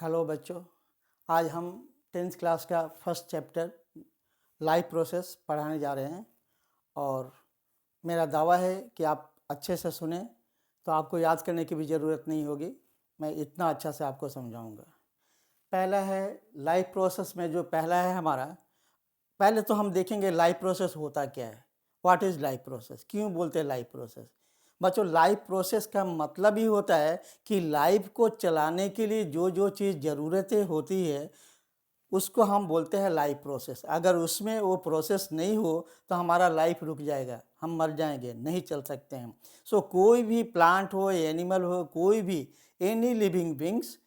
Hello बच्चों, आज हम 10th क्लास का फर्स्ट चैप्टर लाइफ प्रोसेस पढ़ाने जा रहे हैं और मेरा दावा है कि आप अच्छे से सुने तो आपको याद करने की भी ज़रूरत नहीं होगी। मैं इतना अच्छा से आपको समझाऊंगा। पहला है लाइफ प्रोसेस में जो पहला है हमारा, पहले तो हम देखेंगे लाइफ प्रोसेस होता क्या है। व्हाट इज़ लाइफ प्रोसेस, क्यों बोलते हैं लाइफ प्रोसेस। बच्चों, लाइफ प्रोसेस का मतलब ही होता है कि लाइफ को चलाने के लिए जो जो चीज़ ज़रूरतें होती है उसको हम बोलते हैं लाइफ प्रोसेस। अगर उसमें वो प्रोसेस नहीं हो तो हमारा लाइफ रुक जाएगा, हम मर जाएंगे, नहीं चल सकते हैं। कोई भी प्लांट हो, एनिमल हो, कोई भी एनी लिविंग बींग्स,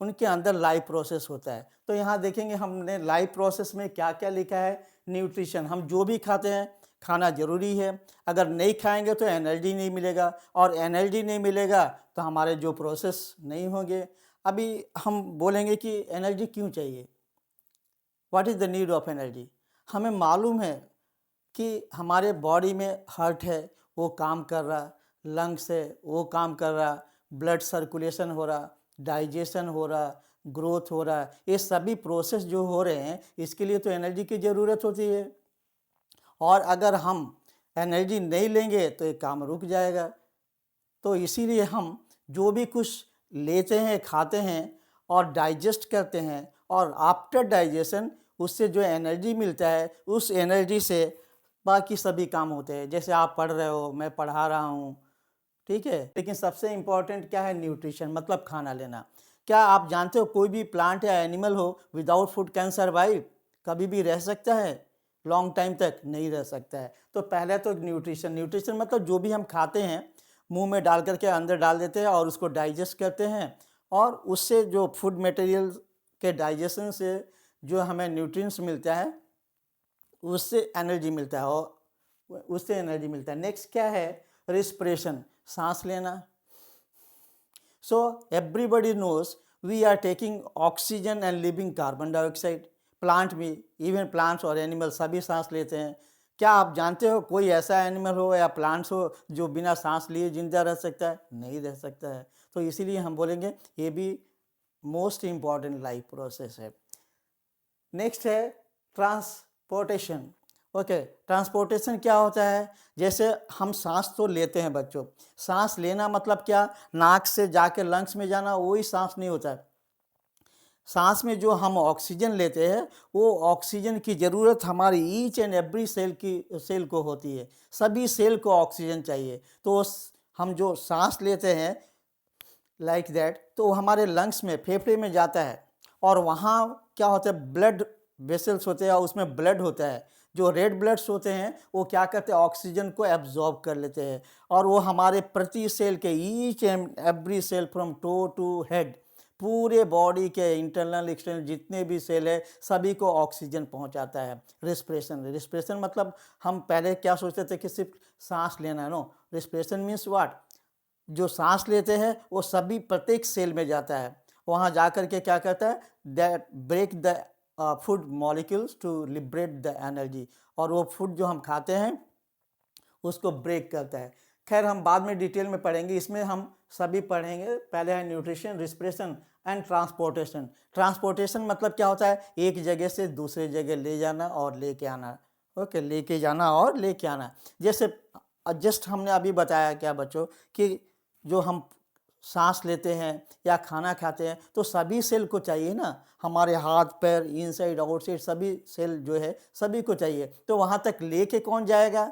उनके अंदर लाइफ प्रोसेस होता है। तो यहाँ देखेंगे हमने लाइफ प्रोसेस में क्या क्या लिखा है। न्यूट्रिशन, हम जो भी खाते हैं खाना ज़रूरी है। अगर नहीं खाएंगे तो एनर्जी नहीं मिलेगा और एनर्जी नहीं मिलेगा तो हमारे जो प्रोसेस नहीं होंगे। अभी हम बोलेंगे कि एनर्जी क्यों चाहिए, what is the need of energy. हमें मालूम है कि हमारे बॉडी में हार्ट है, वो काम कर रहा, लंग्स है वो काम कर रहा, ब्लड सर्कुलेशन हो रहा, डाइजेशन हो रहा, ग्रोथ हो रहा। ये सभी प्रोसेस जो हो रहे हैं इसके लिए तो एनर्जी की ज़रूरत होती है। और अगर हम एनर्जी नहीं लेंगे तो ये काम रुक जाएगा। तो इसीलिए हम जो भी कुछ लेते हैं, खाते हैं और डाइजेस्ट करते हैं, और आफ्टर डाइजेशन उससे जो एनर्जी मिलता है उस एनर्जी से बाकी सभी काम होते हैं। जैसे आप पढ़ रहे हो, मैं पढ़ा रहा हूँ, ठीक है। लेकिन सबसे इम्पॉर्टेंट क्या है, न्यूट्रिशन, मतलब खाना लेना। क्या आप जानते हो कोई भी प्लांट या एनिमल हो विदाउट फूड कैन सर्वाइव, कभी भी रह सकता है? लॉन्ग टाइम तक नहीं रह सकता है। तो पहले तो न्यूट्रिशन, न्यूट्रिशन मतलब जो भी हम खाते हैं मुंह में डाल करके अंदर डाल देते हैं और उसको डाइजेस्ट करते हैं, और उससे जो फूड मटेरियल के डाइजेशन से जो हमें न्यूट्रिएंट्स मिलता है उससे एनर्जी मिलता है, और उससे एनर्जी मिलता है। नेक्स्ट क्या है, रिस्पिरेशन, सांस लेना। So everybody knows we are taking oxygen and living carbon dioxide. Plant भी, इवन प्लांट्स और एनिमल सभी सांस लेते हैं। क्या आप जानते हो कोई ऐसा एनिमल हो या प्लांट्स हो जो बिना सांस लिए जिंदा रह सकता है? नहीं रह सकता है। तो इसीलिए हम बोलेंगे ये भी मोस्ट इम्पॉर्टेंट लाइफ प्रोसेस है। नेक्स्ट है ट्रांसपोर्टेशन। ओके, ट्रांसपोर्टेशन क्या होता है? जैसे हम सांस तो लेते हैं बच्चों, सांस लेना मतलब क्या, नाक से जाके लंग्स में जाना, वही सांस नहीं होता है। सांस में जो हम ऑक्सीजन लेते हैं वो ऑक्सीजन की ज़रूरत हमारी ईच एंड एवरी सेल को होती है। सभी सेल को ऑक्सीजन चाहिए। तो हम जो सांस लेते हैं लाइक दैट, तो हमारे लंग्स में, फेफड़े में जाता है, और वहाँ क्या होता है, ब्लड वेसल्स होते हैं और उसमें ब्लड होता है। जो रेड ब्लड्स होते हैं वो क्या करते हैं, ऑक्सीजन को एब्जॉर्ब कर लेते हैं, और वो हमारे प्रति सेल के, each and every cell from toe to head, पूरे बॉडी के इंटरनल एक्सटर्नल जितने भी सेल है सभी को ऑक्सीजन पहुंचाता है। रिस्पिरेशन, रिस्पिरेशन मतलब हम पहले क्या सोचते थे कि सिर्फ सांस लेना है। नो, रिस्पिरेशन मीन्स व्हाट, जो सांस लेते हैं वो सभी प्रत्येक सेल में जाता है, वहाँ जा कर के क्या करता है, that break the food molecules to liberate the energy, और वो फूड जो हम खाते हैं उसको ब्रेक करता है। खैर हम बाद में डिटेल में पढ़ेंगे, इसमें हम सभी पढ़ेंगे। पहले है nutrition, respiration and transportation. Transportation मतलब क्या होता है, एक जगह से दूसरे जगह ले जाना और लेके आना। ओके, लेके जाना और लेके आना। जैसे जस्ट हमने अभी बताया क्या बच्चों कि जो हम सांस लेते हैं या खाना खाते हैं तो सभी सेल को चाहिए ना, हमारे हाथ पैर, इनसाइड आउटसाइड सभी सेल जो है सभी को चाहिए। तो वहाँ तक लेके कौन जाएगा?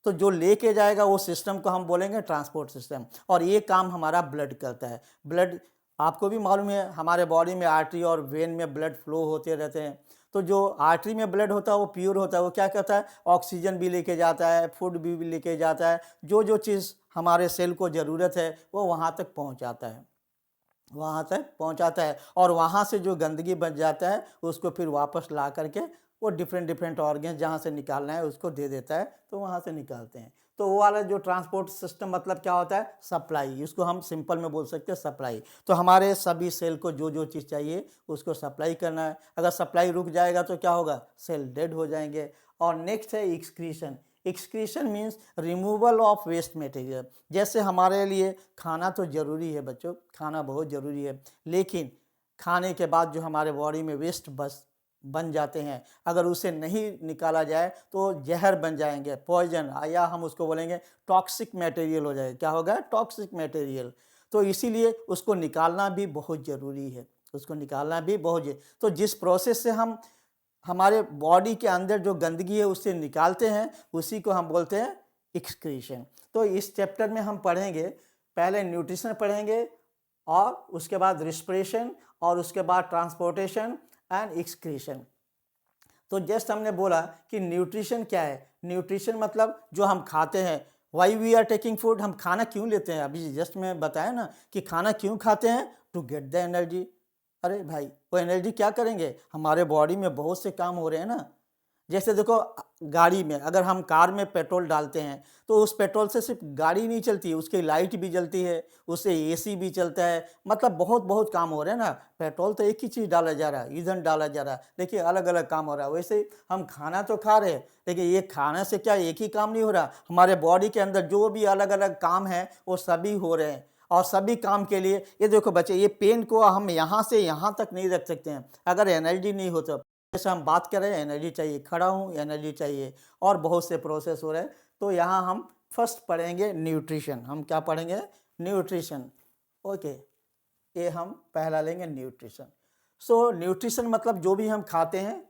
तो जो लेके जाएगा वो सिस्टम को हम बोलेंगे ट्रांसपोर्ट सिस्टम, और ये काम हमारा ब्लड करता है। ब्लड, आपको भी मालूम है हमारे बॉडी में आर्टरी और वेन में ब्लड फ्लो होते रहते हैं। तो जो आर्टरी में ब्लड होता है वो प्योर होता है, वो क्या करता है, ऑक्सीजन भी लेके जाता है, फूड भी लेके जाता है, जो जो चीज़ हमारे सेल को ज़रूरत है वो वहाँ तक पहुँचाता है, वहाँ तक पहुँचाता है। और वहाँ से जो गंदगी बच जाता है उसको फिर वापस ला करके वो डिफरेंट डिफरेंट ऑर्गन्स जहाँ से निकालना है उसको दे देता है, तो वहाँ से निकालते हैं। तो वो वाला जो ट्रांसपोर्ट सिस्टम मतलब क्या होता है, सप्लाई। इसको हम सिंपल में बोल सकते हैं सप्लाई। तो हमारे सभी सेल को जो जो चीज़ चाहिए उसको सप्लाई करना है। अगर सप्लाई रुक जाएगा तो क्या होगा, सेल डेड हो जाएंगे। और नेक्स्ट है excretion. Excretion means removal of waste material. जैसे हमारे लिए खाना तो ज़रूरी है बच्चों, खाना बहुत ज़रूरी है, लेकिन खाने के बाद जो हमारे बॉडी में वेस्ट बन जाते हैं, अगर उसे नहीं निकाला जाए तो जहर बन जाएंगे, पॉइजन, या हम उसको बोलेंगे टॉक्सिक मटेरियल हो जाए। क्या होगा? Toxic material. तो इसीलिए उसको निकालना भी बहुत ज़रूरी है, उसको निकालना भी बहुत तो जिस प्रोसेस से हम हमारे बॉडी के अंदर जो गंदगी है उससे निकालते हैं, उसी को हम बोलते हैं एक्सक्रीशन। तो इस चैप्टर में हम पढ़ेंगे, पहले न्यूट्रिशन पढ़ेंगे और उसके बाद रिस्पिरेशन और उसके बाद ट्रांसपोर्टेशन एंड एक्सक्रीशन। तो जस्ट हमने बोला कि न्यूट्रिशन क्या है। न्यूट्रिशन मतलब जो हम खाते हैं, why we are taking food, हम खाना क्यों लेते हैं। अभी जस्ट मैं बताया ना कि खाना क्यों खाते हैं, टू गेट द एनर्जी। अरे भाई, वो एनर्जी क्या करेंगे, हमारे बॉडी में बहुत से काम हो रहे हैं ना। जैसे देखो, गाड़ी में अगर हम कार में पेट्रोल डालते हैं तो उस पेट्रोल से सिर्फ गाड़ी नहीं चलती, उसकी लाइट भी जलती है, उससे एसी भी चलता है, मतलब बहुत बहुत काम हो रहे हैं ना। पेट्रोल तो एक ही चीज़ डाला जा रहा है, ईंधन डाला जा रहा है, लेकिन अलग अलग काम हो रहा है। वैसे ही हम खाना तो खा रहे हैं, लेकिन ये खाने से क्या एक ही काम नहीं हो रहा, हमारे बॉडी के अंदर जो भी अलग अलग काम है वो सभी हो रहे हैं। और सभी काम के लिए, ये देखो बच्चे, ये पेन को हम यहाँ से यहाँ तक नहीं रख सकते हैं अगर एनर्जी नहीं हो तो। जैसे हम बात कर रहे हैं, एनर्जी चाहिए, खड़ा हूँ एनर्जी चाहिए, और बहुत से प्रोसेस हो रहे हैं। तो यहाँ हम फर्स्ट पढ़ेंगे न्यूट्रिशन। हम क्या पढ़ेंगे? न्यूट्रिशन। ओके, ये हम पहला लेंगे न्यूट्रिशन। सो न्यूट्रिशन मतलब जो भी हम खाते हैं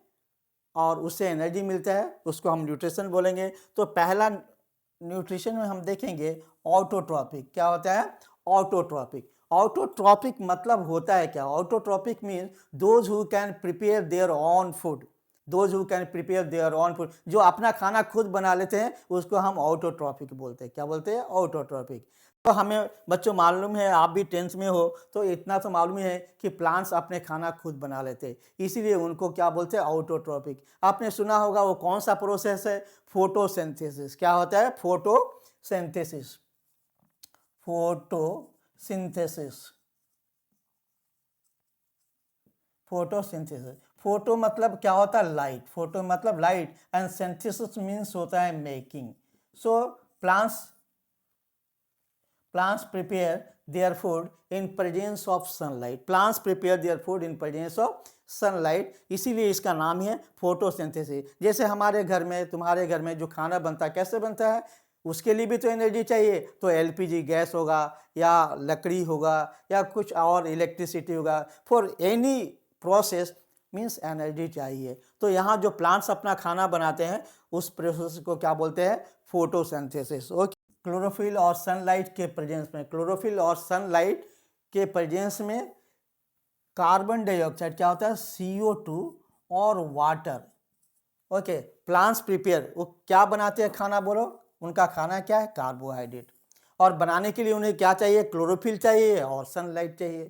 और उससे एनर्जी मिलता है उसको हम न्यूट्रिशन बोलेंगे। तो पहला न्यूट्रिशन में हम देखेंगे ऑटोट्रॉपिक। क्या होता है? ऑटोट्रॉपिक। ऑटोट्रॉपिक मतलब होता है क्या? Autotrophic means those who can prepare their own food, those who can prepare their own food, जो अपना खाना खुद बना लेते हैं उसको हम ऑटोट्रॉपिक बोलते हैं। क्या बोलते हैं? ऑटोट्रॉपिक। तो हमें बच्चों मालूम है, आप भी 10th में हो तो इतना तो मालूम है कि प्लांट्स अपने खाना खुद बना लेते हैं, इसीलिए उनको क्या बोलते हैं? ऑटोट्रॉपिक। आपने सुना होगा वो कौन सा प्रोसेस है? फोटोसिंथेसिस। क्या होता है? फोटोसिंथेसिस। फोटोसिंथेसिस। फोटोसिंथेसिस। फोटो मतलब क्या होता है? लाइट। फोटो मतलब लाइट, एंड सिंथेसिस मीन्स होता है making. So plants prepare their food in presence of sunlight. Plants prepare their food in presence of sunlight, इसीलिए इसका नाम है फोटोसिंथेसिस। जैसे हमारे घर में, तुम्हारे घर में जो खाना बनता है कैसे बनता है? उसके लिए भी तो एनर्जी चाहिए। तो एलपीजी गैस होगा या लकड़ी होगा या कुछ और इलेक्ट्रिसिटी होगा। For any process means energy चाहिए। तो यहाँ जो प्लांट्स अपना खाना बनाते हैं उस प्रोसेस को क्या बोलते हैं? फोटोसिंथेसिस। ओके। क्लोरोफिल और सनलाइट के प्रेजेंस में, क्लोरोफिल और सनलाइट के प्रेजेंस में कार्बन डाइऑक्साइड क्या होता है? CO2 और वाटर। ओके। प्लांट्स प्रिपेयर, वो क्या बनाते हैं खाना? बोलो, उनका खाना क्या है? कार्बोहाइड्रेट। और बनाने के लिए उन्हें क्या चाहिए? क्लोरोफिल चाहिए और सनलाइट चाहिए।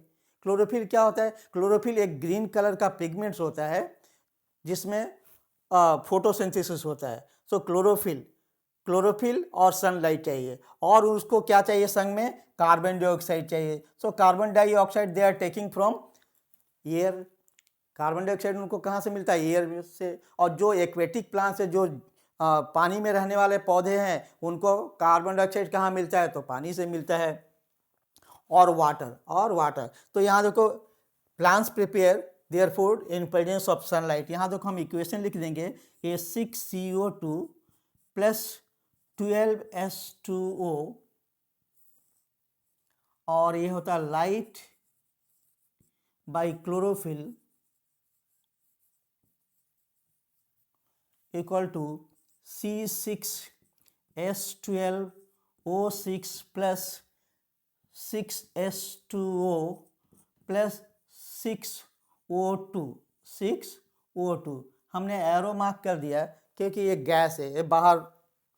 क्लोरोफिल क्या होता है? क्लोरोफिल एक ग्रीन कलर का पिगमेंट्स होता है जिसमें फोटोसिंथेसिस होता है। सो क्लोरोफिल और सनलाइट चाहिए, और उसको क्या चाहिए? संग में कार्बन डाइऑक्साइड चाहिए। So carbon dioxide they are taking from air. Carbon dioxide उनको कहाँ से मिलता है? एयर से। और जो एक्वेटिक प्लांट्स है, जो पानी में रहने वाले पौधे हैं, उनको कार्बन डाइऑक्साइड कहाँ मिलता है? तो पानी से मिलता है। और वाटर। तो यहाँ देखो, plants prepare their food in presence of sunlight. यहाँ देखो हम इक्वेशन लिख देंगे, ये 6CO2 प्लस 12H2O, और ये होता है light by chlorophyll equal to C6H12O6 plus 6H2O plus 6O2। हमने एरो मार्क कर दिया क्योंकि ये गैस है, ये बाहर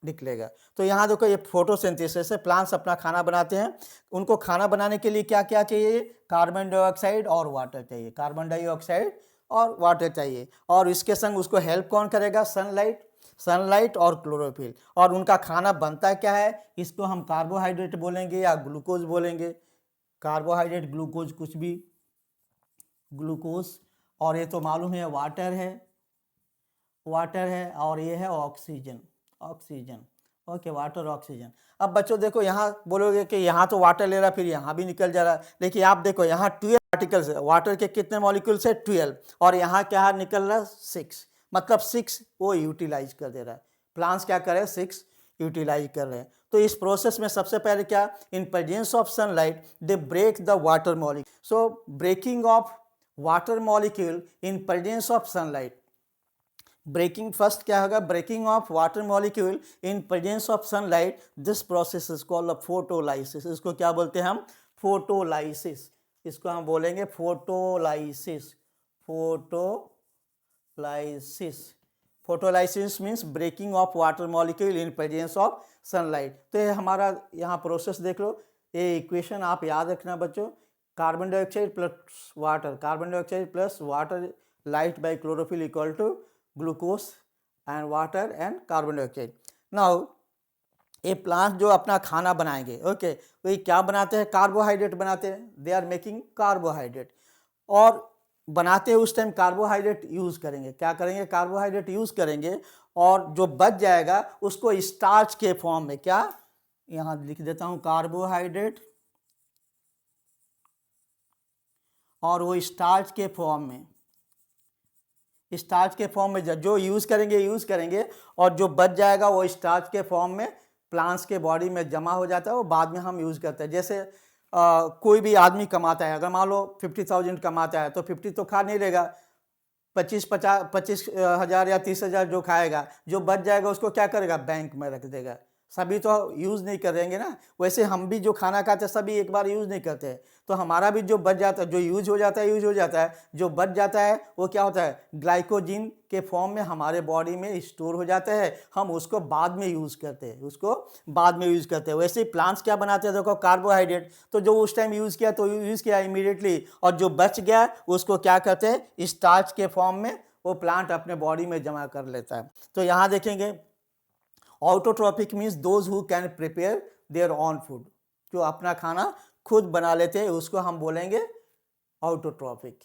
निकलेगा। तो यहाँ देखो, ये फोटोसिंथेसिस है, प्लांट्स अपना खाना बनाते हैं। उनको खाना बनाने के लिए क्या क्या चाहिए? कार्बन डाइऑक्साइड और वाटर चाहिए। कार्बन डाइऑक्साइड और वाटर चाहिए, और इसके संग उसको हेल्प कौन करेगा? सनलाइट और क्लोरोफिल। और उनका खाना बनता क्या है? इसको हम कार्बोहाइड्रेट बोलेंगे या ग्लूकोज बोलेंगे। कार्बोहाइड्रेट, ग्लूकोज, कुछ भी, ग्लूकोज। और ये तो मालूम है वाटर है, और ये है ऑक्सीजन। Okay, water, oxygen. अब बच्चों देखो, यहाँ बोलोगे कि यहाँ तो वाटर ले रहा, फिर यहाँ भी निकल जा रहा, लेकिन आप देखो यहाँ 12 पार्टिकल्स है, वाटर के कितने मॉलिक्यूल्स है 12, और यहाँ क्या निकल रहा है 6, मतलब 6 वो यूटिलाइज कर दे रहा है। प्लांट्स क्या कर रहे हैं 6 यूटिलाइज कर रहे हैं। तो इस प्रोसेस में सबसे पहले क्या, in presence of sunlight they break the water molecule. So breaking of water molecule in presence of sunlight, breaking first क्या होगा, breaking of water molecule in presence of sunlight, this process is called photolysis. इसको क्या बोलते हैं हम, photolysis. इसको हम बोलेंगे photolysis. Photolysis, photolysis means breaking of water molecule in presence of sunlight. तो ये हमारा यहाँ प्रोसेस देख लो, ये इक्वेशन आप याद रखना बच्चों, carbon dioxide plus water, carbon dioxide plus water light by chlorophyll equal to glucose and water and carbon dioxide. Now ये प्लांट जो अपना खाना बनाएंगे, ओके, वही क्या बनाते हैं, कार्बोहाइड्रेट बनाते हैं, दे आर मेकिंग कार्बोहाइड्रेट, और बनाते हैं उस टाइम कार्बोहाइड्रेट यूज़ करेंगे, क्या करेंगे, कार्बोहाइड्रेट यूज़ करेंगे, और जो बच जाएगा उसको स्टार्च के फॉर्म में, क्या यहाँ लिख देता हूँ कार्बोहाइड्रेट, और वो स्टार्च के फॉर्म में, स्टार्च के फॉर्म में जो यूज़ करेंगे, और जो बच जाएगा वो स्टार्च के फॉर्म में प्लांट्स के बॉडी में जमा हो जाता है, वो बाद में हम यूज़ करते हैं। जैसे कोई भी आदमी कमाता है, अगर मान लो 50,000 कमाता है तो 50 तो खा नहीं लेगा, 25,000 या 30,000 जो खाएगा, जो बच जाएगा उसको क्या करेगा, बैंक में रख देगा। सभी तो यूज़ नहीं करेंगे ना, वैसे हम भी जो खाना खाते हैं सभी एक बार यूज़ नहीं करते हैं, तो हमारा भी जो बच जाता है, जो यूज हो जाता है, जो बच जाता है वो क्या होता है, ग्लाइकोजिन के फॉर्म में हमारे बॉडी में स्टोर हो जाता है, हम उसको बाद में यूज़ करते हैं, वैसे ही प्लांट्स क्या बनाते हैं, देखो कार्बोहाइड्रेट, तो जो उस टाइम यूज़ किया इमीडिएटली, और जो बच गया उसको क्या करते हैं, स्टार्च के फॉर्म में वो प्लांट अपने बॉडी में जमा कर लेता है। तो यहाँ देखेंगे autotrophic means those who can prepare their own food, जो अपना खाना खुद बना लेते हैं उसको हम बोलेंगे ऑटोट्रॉपिक।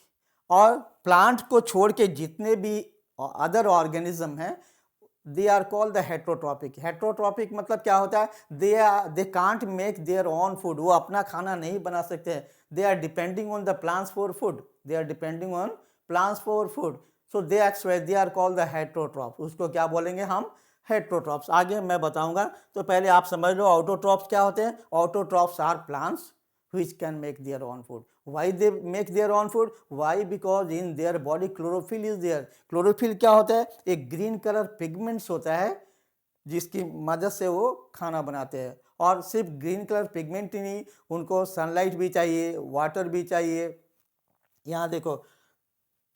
और प्लांट को छोड़ के जितने भी अदर ऑर्गेनिज्म हैं they are called the heterotrophic. Heterotrophic मतलब क्या होता है, they can't make their own food, वो अपना खाना नहीं बना सकते हैं, they are depending on the plants for food, so they are called the heterotroph. उसको क्या बोलेंगे हम, हेट्रोट्रॉप्स। आगे मैं बताऊंगा, तो पहले आप समझ लो ऑटोट्रॉप्स क्या होते हैं। Autotrophs are plants which can make their own food. Why they make their own food? Why? Because in their body chlorophyll is there. Chlorophyll क्या होता है, एक ग्रीन कलर पिगमेंट्स होता है जिसकी मदद से वो खाना बनाते हैं। और सिर्फ ग्रीन कलर पिगमेंट ही नहीं, उनको सनलाइट भी चाहिए, वाटर भी चाहिए। यहाँ देखो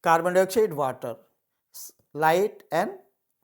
carbon dioxide, water, light and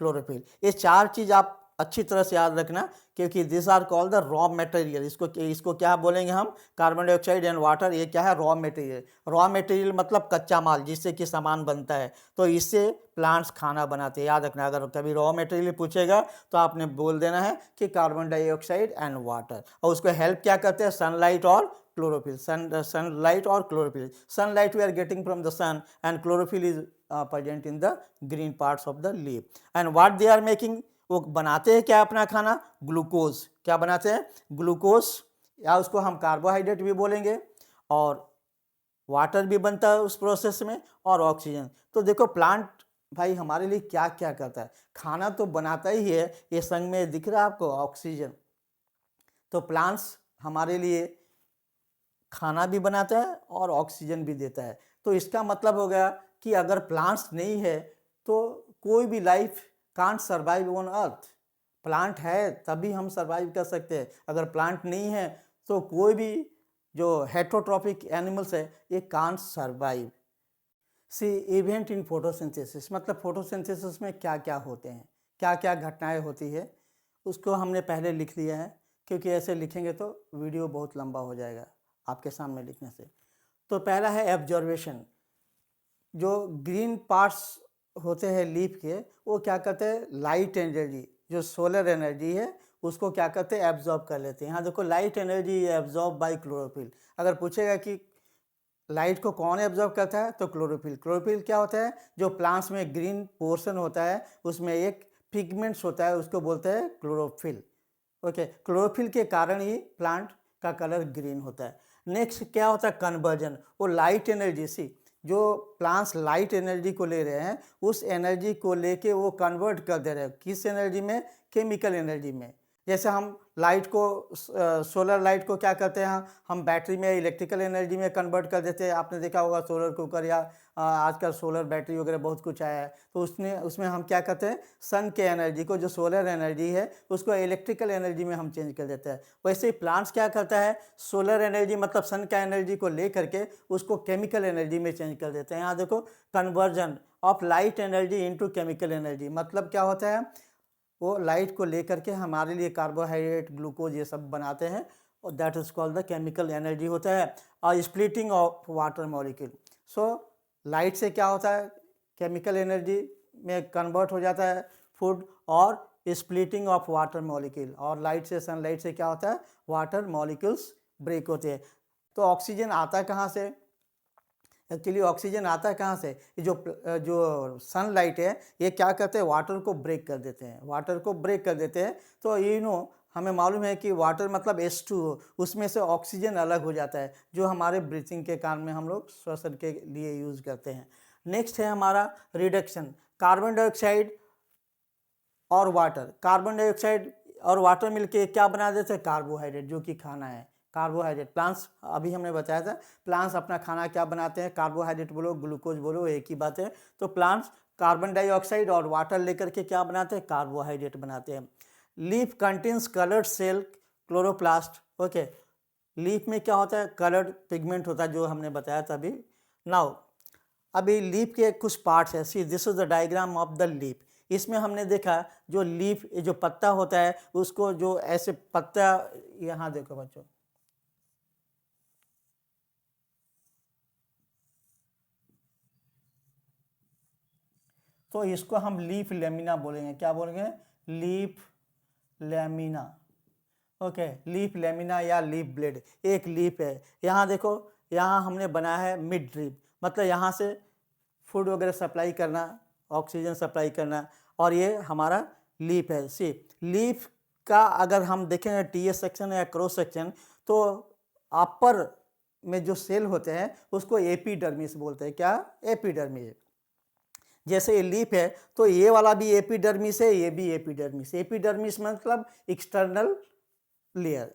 chlorophyll, ये चार चीज़ आप अच्छी तरह से याद रखना, क्योंकि this are called the raw material. इसको क्या बोलेंगे हम, कार्बन डाइऑक्साइड एंड वाटर, ये क्या है, रॉ मटेरियल। रॉ मटेरियल मतलब कच्चा माल जिससे कि सामान बनता है, तो इससे प्लांट्स खाना बनाते हैं। याद रखना, अगर कभी रॉ मटेरियल पूछेगा तो आपने बोल देना है कि कार्बन डाइऑक्साइड एंड वाटर, और उसको हेल्प क्या करते हैं, सनलाइट और क्लोरोफिल। सनलाइट और chlorophyll, sunlight we are getting from the sun and chlorophyll is present in the green parts of the leaf. And what they are making, वो बनाते हैं क्या अपना खाना, ग्लूकोज। क्या बनाते हैं, ग्लूकोज, या उसको हम कार्बोहाइड्रेट भी बोलेंगे, और वाटर भी बनता है उस प्रोसेस में, और ऑक्सीजन। तो देखो प्लांट भाई हमारे लिए क्या क्या करता है, खाना तो बनाता ही है, ये संग में दिख रहा है आपको ऑक्सीजन। तो प्लांट्स हमारे लिए खाना भी बनाता है और ऑक्सीजन भी देता है। तो इसका मतलब हो गया कि अगर प्लांट्स नहीं है तो कोई भी life can't survive on earth. Plant है तभी हम सर्वाइव कर सकते हैं, अगर प्लांट नहीं है तो कोई भी जो हेट्रोट्रॉपिक एनिमल्स है ये can't survive. See event in photosynthesis, मतलब फोटोसिंथेसिस में क्या क्या होते हैं, क्या क्या घटनाएं होती है, उसको हमने पहले लिख लिया है, क्योंकि ऐसे लिखेंगे तो वीडियो बहुत लंबा हो जाएगा आपके सामने लिखने से। तो पहला है एब्जॉर्वेशन। जो ग्रीन पार्ट्स होते हैं लीफ के, वो क्या करते हैं, लाइट एनर्जी, जो सोलर एनर्जी है उसको क्या करते हैं, एब्जॉर्ब कर लेते हैं। यहाँ देखो light energy absorb by chlorophyll. अगर पूछेगा कि लाइट को कौन एब्जॉर्ब करता है, तो क्लोरोफिल। क्लोरोफिल क्या होता है, जो प्लांट्स में ग्रीन पोर्शन होता है उसमें एक पिगमेंट्स होता है, उसको बोलते हैं क्लोरोफिल। ओके, क्लोरोफिल के कारण ही प्लांट का कलर ग्रीन होता है। नेक्स्ट क्या होता है, कन्वर्जन। वो लाइट एनर्जी सी जो प्लांट्स लाइट एनर्जी को ले रहे हैं, उस एनर्जी को लेके वो कन्वर्ट कर दे रहे हैं किस एनर्जी में, केमिकल एनर्जी में। जैसे हम लाइट को सोलर लाइट को क्या करते हैं, हम बैटरी में इलेक्ट्रिकल एनर्जी में कन्वर्ट कर देते हैं। आपने देखा होगा सोलर कुकर या आजकल सोलर बैटरी वगैरह बहुत कुछ आया है, तो उसमें हम क्या करते हैं, सन के एनर्जी को, जो सोलर एनर्जी है उसको इलेक्ट्रिकल एनर्जी में हम चेंज कर देते हैं। वैसे ही प्लांट्स क्या करता है, सोलर एनर्जी मतलब सन का एनर्जी को ले करके उसको केमिकल एनर्जी में चेंज कर देते हैं। यहाँ देखो, conversion of light energy into chemical energy, मतलब क्या होता है, वो लाइट को लेकर के हमारे लिए कार्बोहाइड्रेट, ग्लूकोज ये सब बनाते हैं, और that is called the chemical energy होता है। और splitting of water molecule, so light से क्या होता है, केमिकल एनर्जी में कन्वर्ट हो जाता है फूड, और स्प्लिटिंग ऑफ वाटर मॉलिक्यूल, और लाइट से, सनलाइट से क्या होता है, वाटर मॉलिक्यूल्स ब्रेक होते हैं। तो ऑक्सीजन आता है कहाँ से, एक्चुअली ऑक्सीजन आता है कहाँ से, जो सनलाइट है ये क्या करते हैं, वाटर को ब्रेक कर देते हैं, वाटर को ब्रेक कर देते हैं। तो हमें मालूम है कि वाटर मतलब H2O, उसमें से ऑक्सीजन अलग हो जाता है, जो हमारे ब्रीथिंग के काम में हम लोग श्वसन के लिए यूज़ करते हैं। नेक्स्ट है हमारा रिडक्शन, कार्बन डाइऑक्साइड और वाटर। कार्बन डाइऑक्साइड और वाटर मिलके क्या बना देते हैं, कार्बोहाइड्रेट, जो कि खाना है, कार्बोहाइड्रेट। प्लांट्स, अभी हमने बताया था, प्लांट्स अपना खाना क्या बनाते हैं, कार्बोहाइड्रेट बोलो, ग्लूकोज बोलो, एक ही बात है। तो प्लांट्स कार्बन डाइऑक्साइड और वाटर लेकर के क्या बनाते हैं, कार्बोहाइड्रेट बनाते हैं। Leaf contains coloured cell chloroplast, okay. Leaf में क्या होता है, कलर्ड पिगमेंट होता है, जो हमने बताया था अभी। नाउ अभी लीफ के कुछ पार्ट्स है, see this is the diagram of the leaf. इसमें हमने देखा जो लीफ, जो पत्ता होता है उसको, जो ऐसे पत्ता, यहाँ देखो बच्चों, तो इसको हम लीफ लेमिना बोलेंगे, क्या बोलेंगे, leaf lamina, okay. Leaf lamina या लीफ ब्लेड, एक लीफ है। यहाँ देखो, यहाँ हमने बनाया है मिड ड्रिप, मतलब यहाँ से फूड वगैरह सप्लाई करना, ऑक्सीजन सप्लाई करना, और ये हमारा लीफ है। सी लीफ का अगर हम देखें टीएस सेक्शन या क्रॉस सेक्शन, तो अपर में जो सेल होते हैं उसको एपिडर्मिस बोलते हैं, क्या, एपिडर्मिस। जैसे ये लीफ है तो ये वाला भी एपिडर्मिस है, ये भी एपिडर्मिस। एपिडर्मिस मतलब एक्सटर्नल लेयर,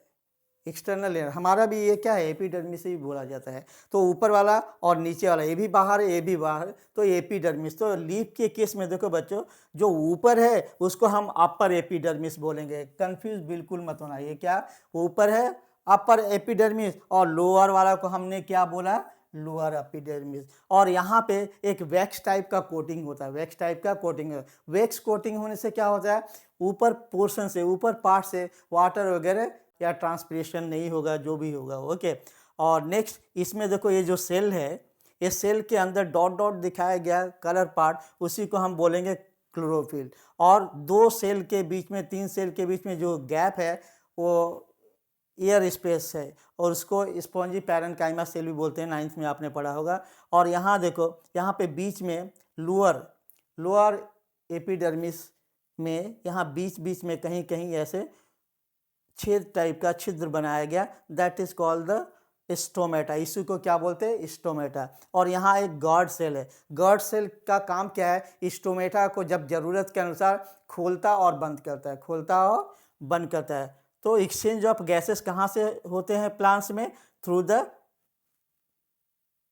एक्सटर्नल लेयर। हमारा भी ये क्या है, एपिडर्मिस ही बोला जाता है। तो ऊपर वाला और नीचे वाला, ये भी बाहर है, ये भी बाहर है, तो एपिडर्मिस। तो लीफ के केस में देखो बच्चों, जो ऊपर है उसको हम अपर एपिडर्मिस बोलेंगे, कंफ्यूज बिल्कुल मत होना। ये क्या, ऊपर है अपर एपिडर्मिस, और लोअर वाला को हमने क्या बोला, लोअर एपिडर्मिस। और यहाँ पे एक वैक्स टाइप का कोटिंग होता है, वैक्स टाइप का कोटिंग है। वैक्स कोटिंग होने से क्या होता है, ऊपर पोर्शन से, ऊपर पार्ट से वाटर वगैरह या ट्रांसपिरेशन नहीं होगा, जो भी होगा, ओके। और नेक्स्ट इसमें देखो, ये जो सेल है, ये सेल के अंदर डॉट डॉट दिखाया गया कलर पार्ट, उसी को हम बोलेंगे क्लोरोफिल। और दो सेल के बीच में, तीन सेल के बीच में जो गैप है वो एयर स्पेस है, और उसको स्पॉन्जी पैरेन्काइमा सेल भी बोलते हैं, 9th में आपने पढ़ा होगा। और यहाँ देखो, यहाँ पे बीच में लोअर एपिडर्मिस में, यहाँ बीच बीच में कहीं कहीं ऐसे छेद टाइप का छिद्र बनाया गया, that is called the stomata. इसी को क्या बोलते हैं, स्टोमेटा। और यहाँ एक गार्ड सेल है। गार्ड सेल का काम क्या है, स्टोमेटा को जब जरूरत के अनुसार खोलता और बंद करता है, खोलता और बंद करता है। तो एक्सचेंज ऑफ गैसेस कहाँ से होते हैं प्लांट्स में, थ्रू द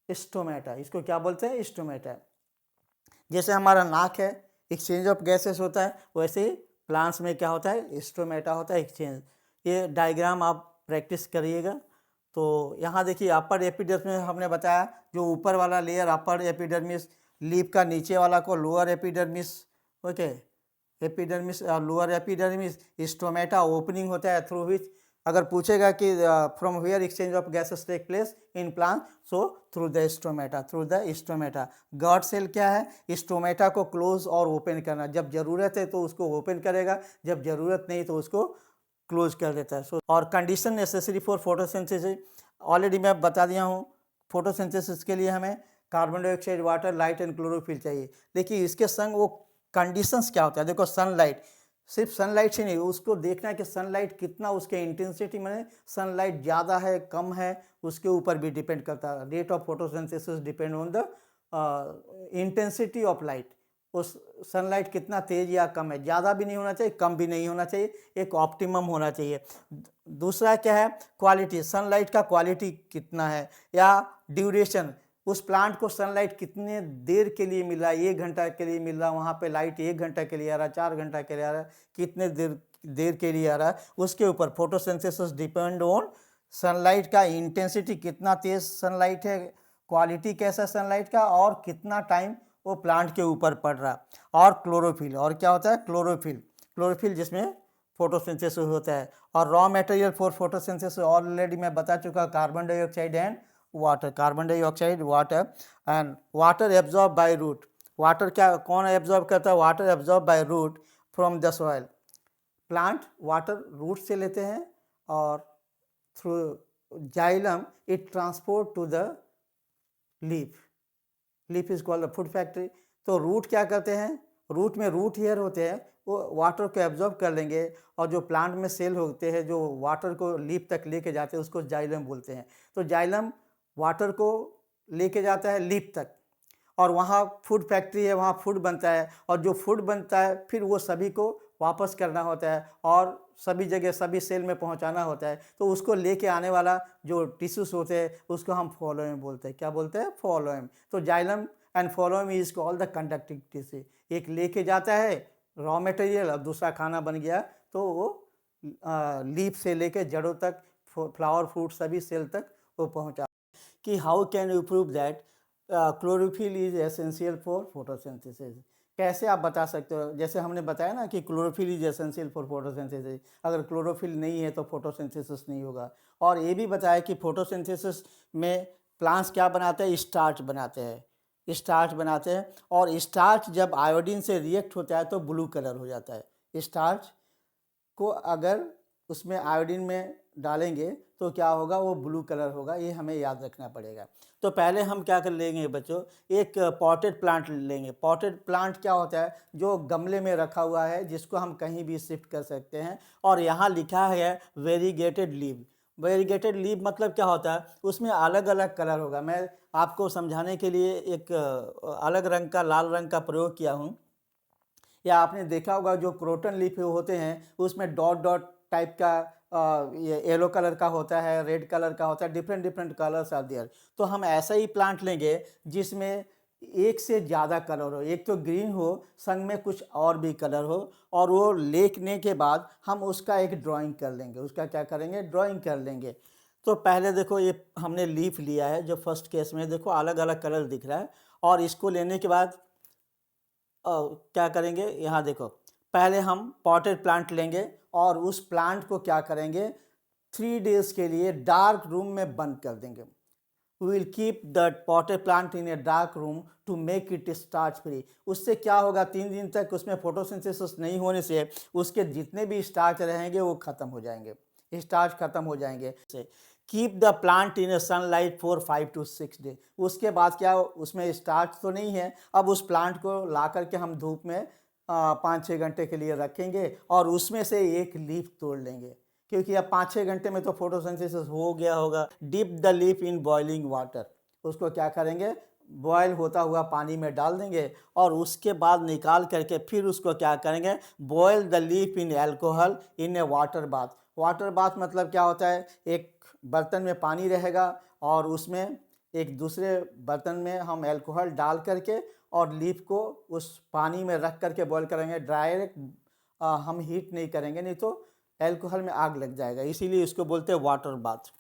स्टोमेटा। इसको क्या बोलते हैं, स्टोमेटा। जैसे हमारा नाक है, एक्सचेंज ऑफ गैसेस होता है, वैसे ही प्लांट्स में क्या होता है, स्टोमेटा होता है, एक्सचेंज। ये डायग्राम आप प्रैक्टिस करिएगा। तो यहाँ देखिए, अपर एपिडर्मिस में हमने बताया, जो ऊपर वाला लेयर अपर एपिडर्मिस, लीफ का नीचे वाला को लोअर एपिडर्मिस, ओके। एपिडर्मिस और लोअर एपिडर्मिस, स्टोमेटा ओपनिंग होता है थ्रू विच, अगर पूछेगा कि from where exchange of gases take place in plant, so through the stomata, through the stomata. Guard cell क्या है, स्टोमेटा को क्लोज और ओपन करना, जब जरूरत है तो उसको ओपन करेगा, जब जरूरत नहीं तो उसको क्लोज कर देता है। सो और condition necessary for photosynthesis, already मैं बता दिया हूँ। फोटोसिंथेसिस के लिए हमें carbon dioxide, water, light and chlorophyll चाहिए, लेकिन इसके संग वो कंडीशंस क्या होता है, देखो, सनलाइट, सिर्फ सनलाइट से नहीं, उसको देखना है कि सनलाइट कितना, उसके इंटेंसिटी में सनलाइट ज़्यादा है कम है, उसके ऊपर भी डिपेंड करता है। Rate of photosynthesis depend on the intensity of light. उस सनलाइट कितना तेज या कम है, ज़्यादा भी नहीं होना चाहिए कम भी नहीं होना चाहिए, एक ऑप्टिमम होना चाहिए। दूसरा क्या है, क्वालिटी, सनलाइट का क्वालिटी कितना है, या ड्यूरेशन, उस प्लांट को सनलाइट कितने देर के लिए मिल रहा है, 1 घंटा के लिए मिल रहा है, वहाँ पे लाइट 1 घंटा के लिए आ रहा है, 4 घंटा के लिए आ रहा है, कितने देर के लिए आ रहा है, उसके ऊपर फोटोसिंथेसिस डिपेंड ऑन सनलाइट का इंटेंसिटी, कितना तेज सनलाइट है, क्वालिटी कैसा सनलाइट का, और कितना टाइम वो प्लांट के ऊपर पड़ रहा है। और क्लोरोफिल, और क्या होता है, क्लोरोफिल जिसमें फोटोसिंथेसिस होता है। और raw material for photosynthesis already मैं बता चुका, carbon dioxide and water, carbon dioxide water, and water absorb by root. Water क्या कौन एब्जॉर्ब करता है, water absorb by root from the soil. Plant water root से लेते हैं और through xylem it transport to the leaf is called the food factory. तो root क्या करते हैं, रूट में रूट हेयर होते हैं, वो वाटर को एब्जॉर्ब कर लेंगे, और जो प्लांट में सेल होते हैं जो वाटर को लीफ तक लेके जाते हैं उसको जाइलम बोलते हैं। तो जाइलम वाटर को लेके जाता है लीफ तक, और वहाँ फूड फैक्ट्री है, वहाँ फूड बनता है, और जो फूड बनता है फिर वो सभी को वापस करना होता है और सभी जगह सभी सेल में पहुँचाना होता है। तो उसको लेके आने वाला जो टिश्यूज होते हैं उसको हम फ्लोएम बोलते हैं। क्या बोलते हैं, फ्लोएम। तो xylem and phloem is called the conducting tissue. एक लेके जाता है रॉ मटेरियल, और दूसरा खाना बन गया, तो वो लीफ से लेके जड़ों तक, फ्लावर फ्रूट सभी सेल तक वो पहुँचा। कि how can you prove that chlorophyll is essential for photosynthesis. कैसे आप बता सकते हो, जैसे हमने बताया ना कि chlorophyll is essential for photosynthesis, अगर क्लोरोफिल नहीं है तो फोटोसिंथेसिस नहीं होगा। और ये भी बताया कि फोटोसिंथेसिस में प्लांट्स क्या बनाते हैं, स्टार्च बनाते हैं, और स्टार्च जब आयोडीन से रिएक्ट होता है तो ब्लू कलर हो जाता है। स्टार्च को अगर उसमें आयोडीन में डालेंगे तो क्या होगा, वो ब्लू कलर होगा, ये हमें याद रखना पड़ेगा। तो पहले हम क्या कर लेंगे बच्चों, एक पॉटेड प्लांट लेंगे। पॉटेड प्लांट क्या होता है, जो गमले में रखा हुआ है, जिसको हम कहीं भी शिफ्ट कर सकते हैं। और यहाँ लिखा है वेरीगेटेड लीव। वेरीगेटेड लीव मतलब क्या होता है, उसमें अलग अलग कलर होगा। मैं आपको समझाने के लिए एक अलग रंग का, लाल रंग का प्रयोग किया हूँ। या आपने देखा होगा जो क्रोटन लीफ होते हैं उसमें डॉट डॉट टाइप का ये येलो कलर का होता है, रेड कलर का होता है, different different colours are there. तो हम ऐसा ही प्लांट लेंगे जिसमें एक से ज़्यादा कलर हो, एक तो ग्रीन हो, संग में कुछ और भी कलर हो, और वो लेने के बाद हम उसका एक ड्राइंग कर लेंगे। उसका क्या करेंगे, ड्राइंग कर लेंगे। तो पहले देखो ये हमने लीफ लिया है, जो फर्स्ट केस में देखो अलग अलग कलर दिख रहा है। और इसको लेने के बाद क्या करेंगे, यहाँ देखो, पहले हम पॉटेड प्लांट लेंगे और उस प्लांट को क्या करेंगे, 3 डेज के लिए डार्क रूम में बंद कर देंगे। We will keep the potted plant in a dark room to make it starch free. उससे क्या होगा, 3 दिन तक उसमें फोटोसिंथेसिस नहीं होने से उसके जितने भी स्टार्च रहेंगे वो खत्म हो जाएंगे, स्टार्च खत्म हो जाएंगे। Keep the plant in A sunlight for 5 to 6 day. उसके बाद क्या, उसमें स्टार्च तो नहीं है, अब उस प्लांट को ला करके हम धूप में 5-6 घंटे के लिए रखेंगे, और उसमें से एक लीफ तोड़ लेंगे, क्योंकि अब 5-6 घंटे में तो फोटोसिंथेसिस हो गया होगा। Dip the leaf in boiling water. उसको क्या करेंगे, बॉयल होता हुआ पानी में डाल देंगे, और उसके बाद निकाल करके फिर उसको क्या करेंगे, boil the leaf in alcohol in a water bath. Water bath मतलब क्या होता है, एक बर्तन में पानी रहेगा और उसमें एक दूसरे बर्तन में हम अल्कोहल डाल करके और लीफ को उस पानी में रख करके बॉईल करेंगे। डायरेक्ट हम हीट नहीं करेंगे, नहीं तो अल्कोहल में आग लग जाएगा, इसीलिए इसको बोलते हैं water bath.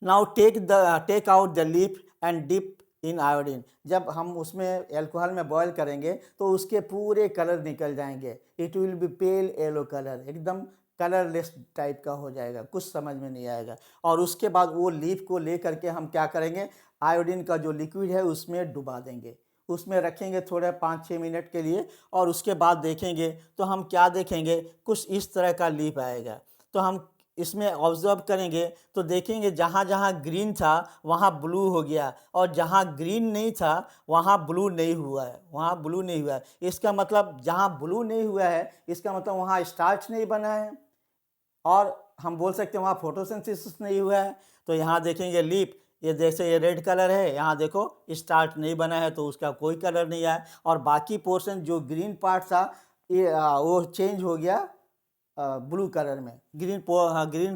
Now take out the leaf and dip in iodine. जब हम उसमें अल्कोहल में बॉयल करेंगे तो उसके पूरे कलर निकल जाएंगे। It will be pale yellow colour, एकदम कलरलेस टाइप का हो जाएगा, कुछ समझ में नहीं आएगा। और उसके बाद वो लीफ को ले करके हम क्या करेंगे, आयोडीन का जो लिक्विड है उसमें डुबा देंगे, उसमें रखेंगे थोड़े 5-6 मिनट के लिए, और उसके बाद देखेंगे तो हम क्या देखेंगे, कुछ इस तरह का लीफ आएगा। तो हम इसमें ऑब्जर्व करेंगे तो देखेंगे जहाँ जहाँ ग्रीन था वहाँ ब्लू हो गया, और जहाँ ग्रीन नहीं था वहाँ ब्लू नहीं हुआ है, वहाँ ब्लू नहीं हुआ है। इसका मतलब जहाँ ब्लू नहीं हुआ है इसका मतलब वहाँ स्टार्च नहीं बना है, और हम बोल सकते हैं वहाँ फोटोसिंथेसिस नहीं हुआ है। तो यहाँ देखेंगे लीफ, ये जैसे ये रेड कलर है, यहाँ देखो स्टार्च नहीं बना है तो उसका कोई कलर नहीं आया, और बाकी पोर्शन जो ग्रीन पार्ट था ये वो चेंज हो गया ब्लू कलर में। Green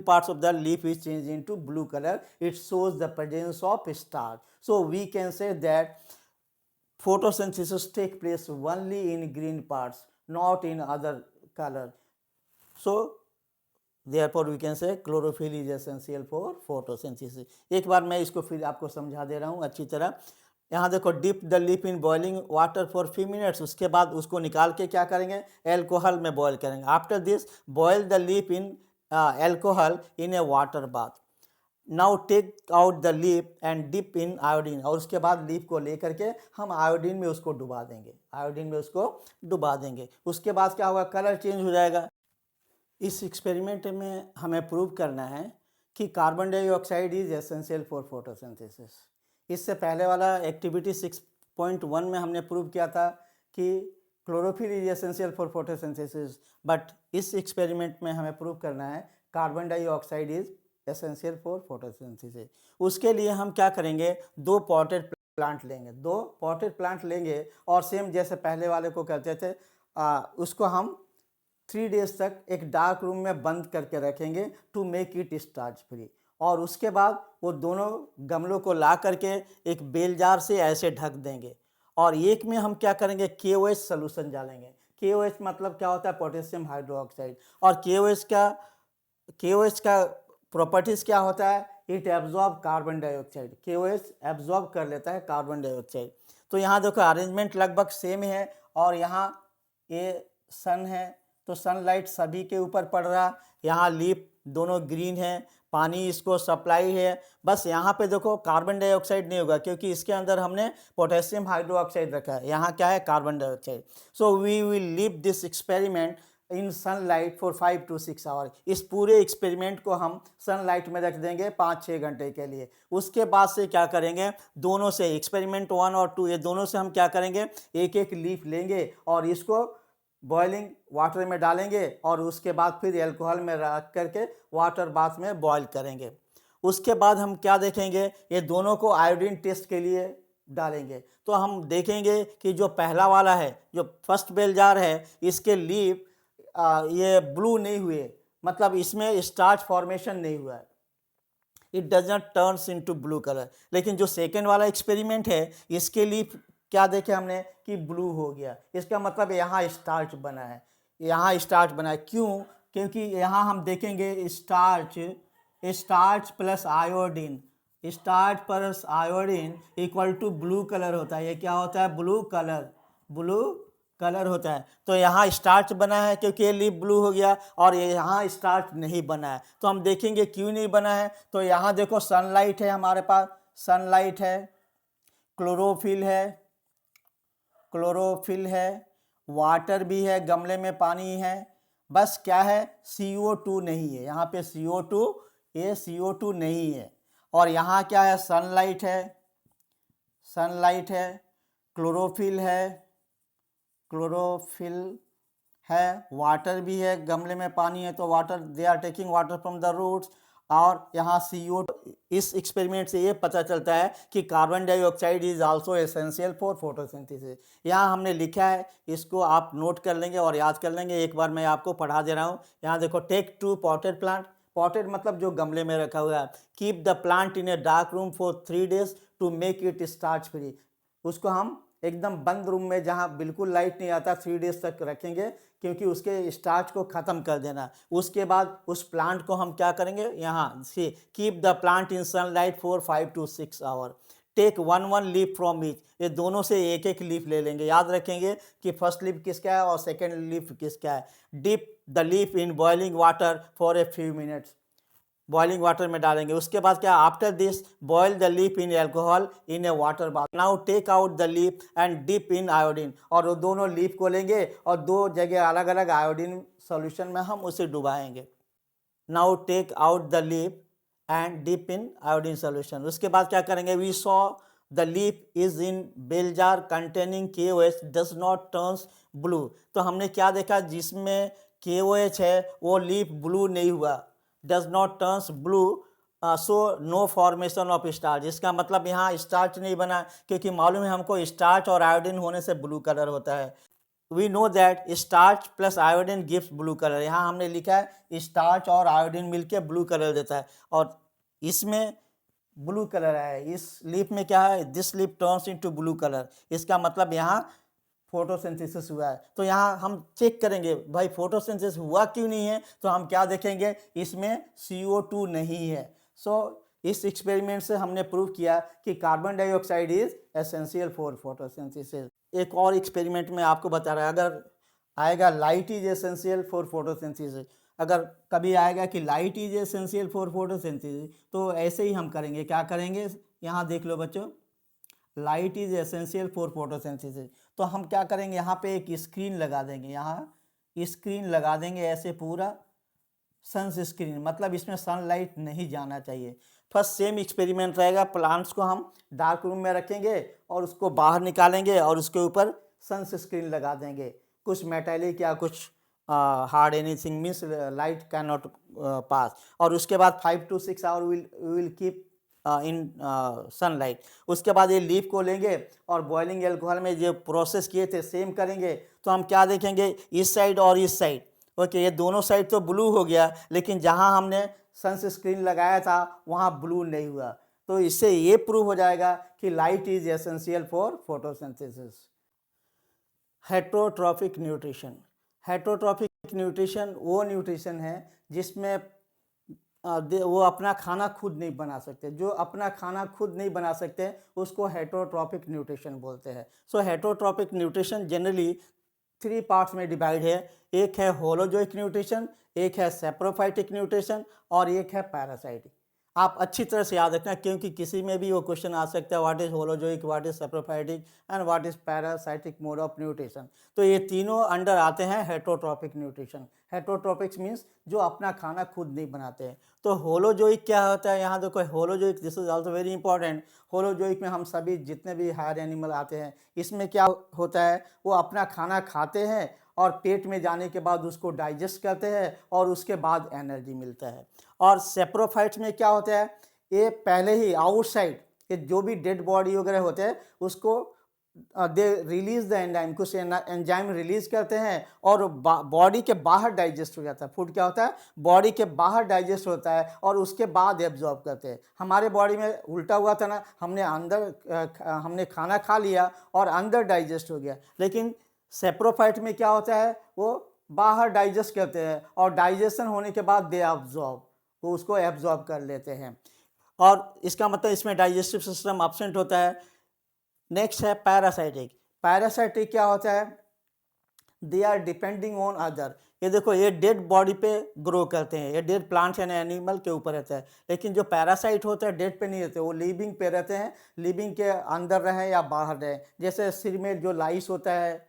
parts of the leaf is change into blue colour, it shows the presence of starch. So we can say that photosynthesis take place only in green parts, not in other color. So therefore we can say chlorophyll is essential for photosynthesis. एक बार मैं इसको फिर आपको समझा दे रहा हूँ अच्छी तरह। यहाँ देखो, dip the leaf in boiling water for few minutes, उसके बाद उसको निकाल के क्या करेंगे, एल्कोहल में बॉयल करेंगे। After this boil the leaf in alcohol in a water bath. Now take out the leaf and dip in iodine, और उसके बाद लीफ को लेकर के हम आयोडीन में उसको डुबा देंगे, आयोडीन में उसको डुबा देंगे। उसके बाद क्या होगा, कलर चेंज हो जाएगा। इस एक्सपेरिमेंट में हमें प्रूव करना है कि carbon dioxide is essential for photosynthesis. इससे पहले वाला एक्टिविटी 6.1 में हमने प्रूव किया था कि chlorophyll is essential for photosynthesis, but इस एक्सपेरिमेंट में हमें प्रूव करना है carbon dioxide is essential for photosynthesis. उसके लिए हम क्या करेंगे, दो पॉटेड प्लांट लेंगे और सेम जैसे पहले वाले को करते थे उसको हम 3 डेज तक एक डार्क रूम में बंद करके रखेंगे to make it starch free. और उसके बाद वो दोनों गमलों को ला करके एक बेल जार से ऐसे ढक देंगे, और एक में हम क्या करेंगे, KOH सोल्यूशन डालेंगे। KOH मतलब क्या होता है, पोटेशियम हाइड्रोक्साइड। और KOH का प्रॉपर्टीज़ क्या होता है, it absorb carbon dioxide. KOH absorb कर लेता है कार्बन डाइऑक्साइड। तो यहाँ देखो अरेंजमेंट लगभग सेम है, और यहाँ ये सन है तो सनलाइट सभी के ऊपर पड़ रहा। यहाँ लीफ दोनों ग्रीन है, पानी इसको सप्लाई है। बस यहाँ पे देखो कार्बन डाइऑक्साइड नहीं होगा क्योंकि इसके अंदर हमने पोटेशियम हाइड्रोक्साइड रखा है, यहाँ क्या है, carbon dioxide. So we will leave this experiment in sunlight for 5 to 6 hour. इस पूरे एक्सपेरिमेंट को हम सनलाइट में रख देंगे 5-6 घंटे के लिए। उसके बाद से क्या करेंगे, दोनों से एक्सपेरिमेंट 1 और 2 ये दोनों से हम क्या करेंगे, एक एक लीफ लेंगे और इसको बॉइलिंग वाटर में डालेंगे, और उसके बाद फिर एल्कोहल में रख करके वाटर बाथ में बॉयल करेंगे। उसके बाद हम क्या देखेंगे, ये दोनों को आयोडीन टेस्ट के लिए डालेंगे। तो हम देखेंगे कि जो पहला वाला है, जो फर्स्ट बेल जार है, इसके लीफ ये ब्लू नहीं हुए, मतलब इसमें स्टार्च फॉर्मेशन नहीं हुआ है, it does not turns into blue colour. लेकिन जो सेकेंड वाला एक्सपेरिमेंट है, इसके लीफ क्या देखे हमने कि ब्लू हो गया। इसका मतलब यहाँ स्टार्च बना है, यहाँ स्टार्च बना है। क्यों, क्योंकि यहाँ हम देखेंगे starch plus iodine, starch plus iodine equal to blue colour होता है। ये क्या होता है, ब्लू कलर होता है। तो यहाँ स्टार्च बना है क्योंकि ये लीफ ब्लू हो गया, और ये यहाँ स्टार्च नहीं बना है। तो हम देखेंगे क्यों नहीं बना है। तो यहाँ देखो सनलाइट है, हमारे पास सनलाइट है, क्लोरोफिल है, वाटर भी है, गमले में पानी है। बस क्या है, CO2 नहीं है यहाँ पे, CO2 नहीं है। और यहाँ क्या है, सनलाइट है, क्लोरोफिल है, वाटर भी है, गमले में पानी है तो water, they are taking water from the roots. और यहाँ CO2, इस एक्सपेरिमेंट से ये पता चलता है कि carbon dioxide is also essential for photosynthesis. यहाँ हमने लिखा है, इसको आप नोट कर लेंगे और याद कर लेंगे। एक बार मैं आपको पढ़ा दे रहा हूँ। यहाँ देखो, टेक 2 पॉटेड प्लांट, पॉटेड मतलब जो गमले में रखा हुआ है, keep the plant in a dark room for 3 days to make it starch free. उसको हम एकदम बंद रूम में जहाँ बिल्कुल लाइट नहीं आता 3 days तक रखेंगे, क्योंकि उसके स्टार्च को ख़त्म कर देना। उसके बाद उस प्लांट को हम क्या करेंगे, यहाँ से keep the plant in sunlight for 5 to 6 hour, take 1 leaf from each. ये दोनों से एक एक लीफ ले लेंगे। याद रखेंगे कि फर्स्ट लीफ किसका है और सेकेंड लीफ किसका है। Dip the leaf in boiling water for a few minutes, boiling water में डालेंगे। उसके बाद क्या, after this boil the leaf in alcohol in a water bath. Now take out the leaf and dip in iodine. और वो दोनों leaf को लेंगे और 2 जगह अलग अलग आयोडीन सॉल्यूशन में हम उसे डुबाएंगे। Now take out the leaf and dip in iodine solution. उसके बाद क्या करेंगे, we saw the leaf is in bell jar containing KOH does not turns blue. तो हमने क्या देखा, जिसमें KOH है वो लीफ ब्लू नहीं हुआ, does not turns blue, so no formation of starch. इसका मतलब यहाँ स्टार्च नहीं बना, क्योंकि मालूम है हमको स्टार्च और आयोडीन होने से ब्लू कलर होता है। We know that starch plus iodine gives blue colour. यहाँ हमने लिखा है स्टार्च और आयोडीन मिलके ब्लू कलर देता है, और इसमें ब्लू कलर है। इस लीफ में क्या है, this leaf turns into blue colour. इसका मतलब यहाँ फोटोसिंथेसिस हुआ है। तो यहाँ हम चेक करेंगे भाई फोटोसिंथेसिस हुआ क्यों नहीं है, तो हम क्या देखेंगे, इसमें CO2 नहीं है। सो इस एक्सपेरिमेंट से हमने प्रूव किया कि carbon dioxide is essential for photosynthesis. एक और एक्सपेरिमेंट में आपको बता रहा है, अगर आएगा light is essential for photosynthesis, अगर कभी आएगा कि light is essential for photosynthesis, तो ऐसे ही हम करेंगे। क्या करेंगे, यहाँ देख लो बच्चों, light is essential for photosynthesis. तो हम क्या करेंगे, यहाँ पे एक स्क्रीन लगा देंगे, यहाँ स्क्रीन लगा देंगे ऐसे पूरा सन स्क्रीन, मतलब इसमें सनलाइट नहीं जाना चाहिए। फर्स्ट सेम एक्सपेरिमेंट रहेगा, प्लांट्स को हम डार्क रूम में रखेंगे और उसको बाहर निकालेंगे और उसके ऊपर सन स्क्रीन लगा देंगे, कुछ मेटेलिक या कुछ hard anything, means light can not pass. और उसके बाद 5 to 6 hour will keep in sunlight. उसके बाद ये लीफ को लेंगे और बॉइलिंग एल्कोहल में जो प्रोसेस किए थे सेम करेंगे। तो हम क्या देखेंगे, इस साइड और इस साइड, ओके, ये दोनों साइड तो ब्लू हो गया, लेकिन जहाँ हमने सनस्क्रीन लगाया था वहाँ ब्लू नहीं हुआ। तो इससे ये प्रूव हो जाएगा कि light is essential for photosynthesis. Heterotrophic nutrition. Heterotrophic nutrition वो न्यूट्रिशन है जिसमें वो अपना खाना खुद नहीं बना सकते। जो अपना खाना खुद नहीं बना सकते उसको हेटरोट्रॉफिक न्यूट्रिशन बोलते हैं। सो हेटरोट्रॉफिक न्यूट्रिशन जनरली 3 पार्ट्स में डिवाइड है। एक है होलोजोइक न्यूट्रिशन, एक है सेप्रोफाइटिक न्यूट्रिशन और एक है पैरासाइटिक। आप अच्छी तरह से याद रखना, क्योंकि किसी में भी वो क्वेश्चन आ सकता है, what is holozoic, what is saprophytic and what is parasitic mode of nutrition. तो ये तीनों अंडर आते हैं हेटरोट्रॉफिक न्यूट्रिशन। हेटरोट्रॉपिक्स मीन्स जो अपना खाना खुद नहीं बनाते हैं। तो होलोजोइक क्या होता है, यहाँ देखो holozoic, this is also very important. Holozoic में हम सभी जितने भी हायर एनिमल आते हैं, इसमें क्या होता है, वो अपना खाना खाते हैं और पेट में जाने के बाद उसको डाइजेस्ट करते हैं और उसके बाद एनर्जी मिलता है। और सेप्रोफाइट्स में क्या होता है, ये पहले ही आउटसाइड ये जो भी डेड बॉडी वगैरह होते हैं उसको दे रिलीज द एंजाइम, कुछ एंजाइम रिलीज करते हैं और बॉडी के बाहर डाइजेस्ट हो जाता है। फूड क्या होता है, बॉडी के बाहर डाइजेस्ट होता है और उसके बाद एब्जॉर्ब करते हैं। हमारे बॉडी में उल्टा हुआ था ना, हमने अंदर हमने खाना खा लिया और अंदर डाइजेस्ट हो गया, लेकिन सेप्रोफाइट में क्या होता है, वो बाहर डाइजेस्ट करते हैं और डाइजेशन होने के बाद दे एब्जॉर्ब, वो उसको एब्जॉर्ब कर लेते हैं। और इसका मतलब इसमें डाइजेस्टिव सिस्टम एब्सेंट होता है। नेक्स्ट है पैरासाइटिक। पैरासाइटिक क्या होता है, they are depending on other. ये देखो, ये डेड बॉडी पे ग्रो करते हैं, ये डेड प्लांट्स एंड एनिमल के ऊपर रहता है। लेकिन जो पैरासाइट होता है डेड पे नहीं रहते, वो लिविंग पे रहते हैं, लिविंग के अंदर रहें या बाहर रहें। जैसे सिर में जो लाइस होता है,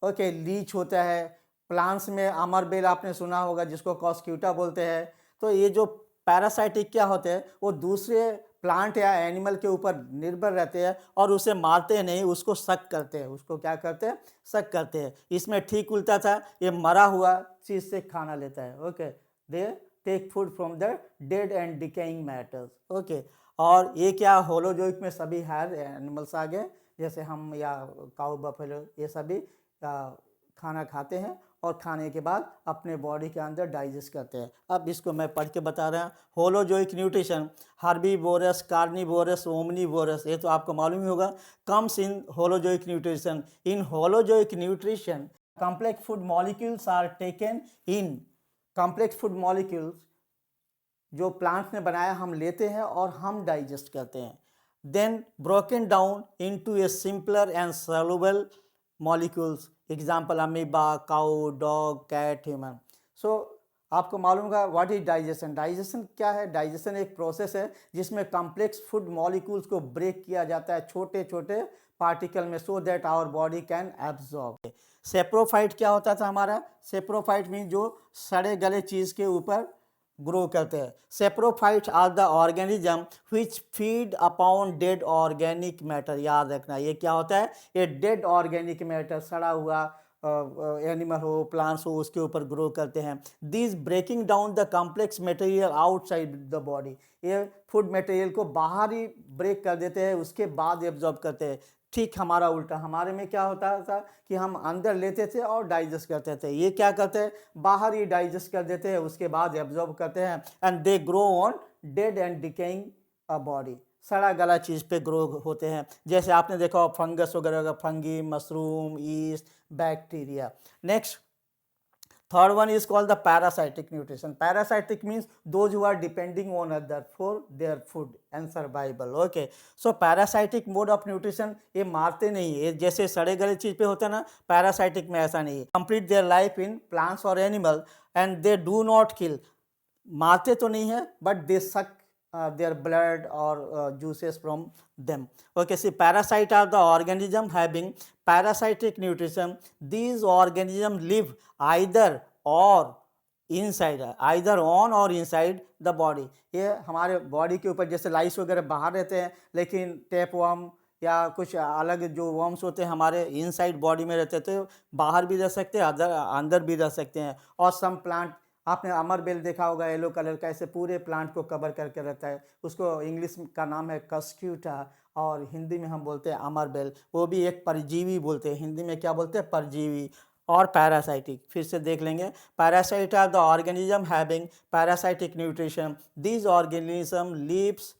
ओके, लीच होता है, प्लांट्स में अमरबेल आपने सुना होगा जिसको कॉस्क्यूटा बोलते हैं। तो ये जो पैरासाइटिक क्या होते हैं, वो दूसरे प्लांट या एनिमल के ऊपर निर्भर रहते हैं और उसे मारते नहीं, उसको सक करते हैं। उसको क्या करते हैं, सक करते हैं। इसमें ठीक उल्टा था, ये मरा हुआ चीज़ से खाना लेता है, okay, they take food from the dead and decaying matters, okay. और ये क्या, होलोजोइक में सभी हायर एनिमल्स आ गए, जैसे हम या काऊ बफेलो, ये सभी खाना खाते हैं और खाने के बाद अपने बॉडी के अंदर डाइजेस्ट करते हैं। अब इसको मैं पढ़ के बता रहा हूँ। Holozoic nutrition, herbivorous, carnivorous, omnivorous, ये तो आपको मालूम ही होगा, comes in holozoic nutrition. In holozoic nutrition complex food molecules are taken in. Complex food molecules जो प्लांट्स ने बनाया हम लेते हैं और हम डाइजेस्ट करते हैं। Then broken down into a simpler and soluble molecules, example amoeba, cow, dog, cat, human. So आपको मालूम होगा व्हाट इज डाइजेशन। डाइजेशन क्या है, डाइजेशन एक प्रोसेस है जिसमें कॉम्प्लेक्स फूड मॉलिक्यूल्स को ब्रेक किया जाता है छोटे छोटे पार्टिकल में, so that our body can absorb. Saprophyte क्या होता था हमारा, सेप्रोफाइट मीन जो सड़े गले चीज़ के ऊपर ग्रो करते हैं। Saprophytes are the organism which feed upon dead organic matter. याद रखना ये क्या होता है, ये डेड ऑर्गेनिक मैटर, सड़ा हुआ एनिमल हो प्लांट्स हो उसके ऊपर ग्रो करते हैं। This breaking down the complex material outside the body, ये फूड मटेरियल को बाहर ही ब्रेक कर देते हैं, उसके बाद एब्जॉर्ब करते हैं। ठीक हमारा उल्टा, हमारे में क्या होता था कि हम अंदर लेते थे और डाइजेस्ट करते थे, ये क्या करते हैं बाहर ही डाइजेस्ट कर देते हैं, उसके बाद एब्जॉर्ब करते हैं। And they grow on dead and decaying a body, सड़ा गला चीज़ पे ग्रो होते हैं। जैसे आपने देखा हो फंगस वगैरह, fungi, mushroom, east, bacteria. Next third one is called the parasitic nutrition. Parasitic means those who are depending on other for their food and survival. Okay, so parasitic mode of nutrition, ये मारते नहीं है, जैसे सड़े गले चीज पे होता है ना, पैरासाइटिक में ऐसा नहीं है। Complete their life in plants और animal and they do not kill, मारते तो नहीं है बट दे सक their blood or juices from them. Okay, see, parasite are the organism having parasitic nutrition. These organisms live either on or inside the body. ये हमारे body के ऊपर, जैसे लाइस वगैरह बाहर रहते हैं, लेकिन टेप वर्म या कुछ अलग जो वर्म्स होते हैं हमारे इनसाइड बॉडी में रहते हैं, तो बाहर भी रह सकते हैं, अंदर भी रह सकते हैं। और सम प्लांट, आपने अमर बेल देखा होगा येलो कलर का, ऐसे पूरे प्लांट को कवर करके रहता है, उसको इंग्लिश का नाम है कस्क्यूटा और हिंदी में हम बोलते हैं अमर बेल, वो भी एक परजीवी बोलते हैं, हिंदी में क्या बोलते हैं परजीवी। और पैरासाइटिक फिर से देख लेंगे, parasite are the organism having parasitic nutrition. This organism lives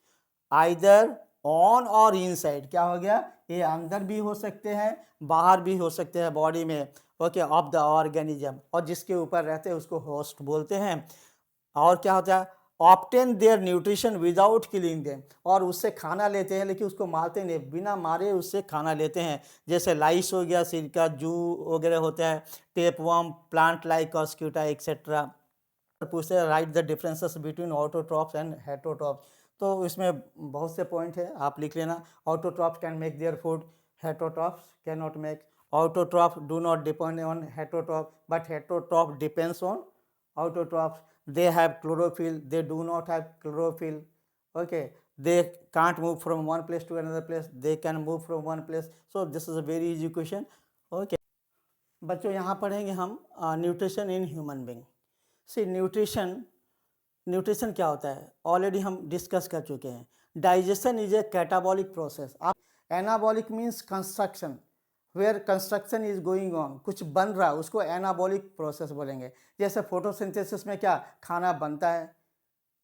either on or inside, क्या हो गया, ये अंदर भी हो सकते हैं बाहर भी हो सकते हैं बॉडी में, ओके, ऑफ द ऑर्गेनिज्म, और जिसके ऊपर रहते हैं उसको होस्ट बोलते हैं। और क्या होता है, obtain their nutrition without killing them, और उससे खाना लेते हैं लेकिन उसको मारते नहीं, बिना मारे उससे खाना लेते हैं। जैसे लाइस हो गया, सिरका, जू वगैरह होता है, टेपवर्म, प्लांट लाइक कॉस्क्यूटा एक्सेट्रा। पूछते हैं right the differences between autotrophs and heterotrophs, तो इसमें बहुत से पॉइंट है, आप लिख लेना। Autotrophs can make their food, heterotrophs can not make. Autotrophs do not depend on heterotrophs, but heterotroph depends on autotrophs. They have chlorophyll, they do not have chlorophyll. Okay, they can't move from one place to another place, they can move from one place. So this is a very easy question. Okay, बच्चों यहाँ पढ़ेंगे हम nutrition in human being. See nutrition क्या होता है already हम discuss कर चुके हैं। Digestion is a catabolic process. आप anabolic means construction, where construction is going on, कुछ बन रहा है, उसको एनाबॉलिक प्रोसेस बोलेंगे। जैसे फोटोसिंथेसिस में क्या खाना बनता है,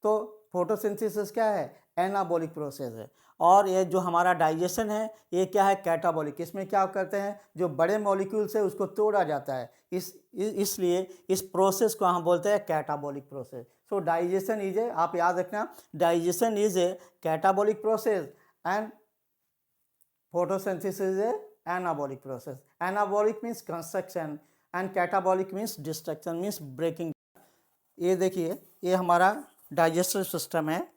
तो फोटोसिंथेसिस क्या है, एनाबॉलिक प्रोसेस है। और ये जो हमारा डाइजेशन है ये क्या है, कैटाबॉलिक। इसमें क्या करते हैं, जो बड़े मॉलिक्यूल्स है उसको तोड़ा जाता है, इसलिए इस प्रोसेस को हम बोलते हैं catabolic process. So digestion is ए, आप याद रखना, digestion is a catabolic process and photosynthesis is a anabolic process. Anabolic means construction and catabolic means destruction, means breaking. ये देखिए ये हमारा डाइजेस्टिव सिस्टम है।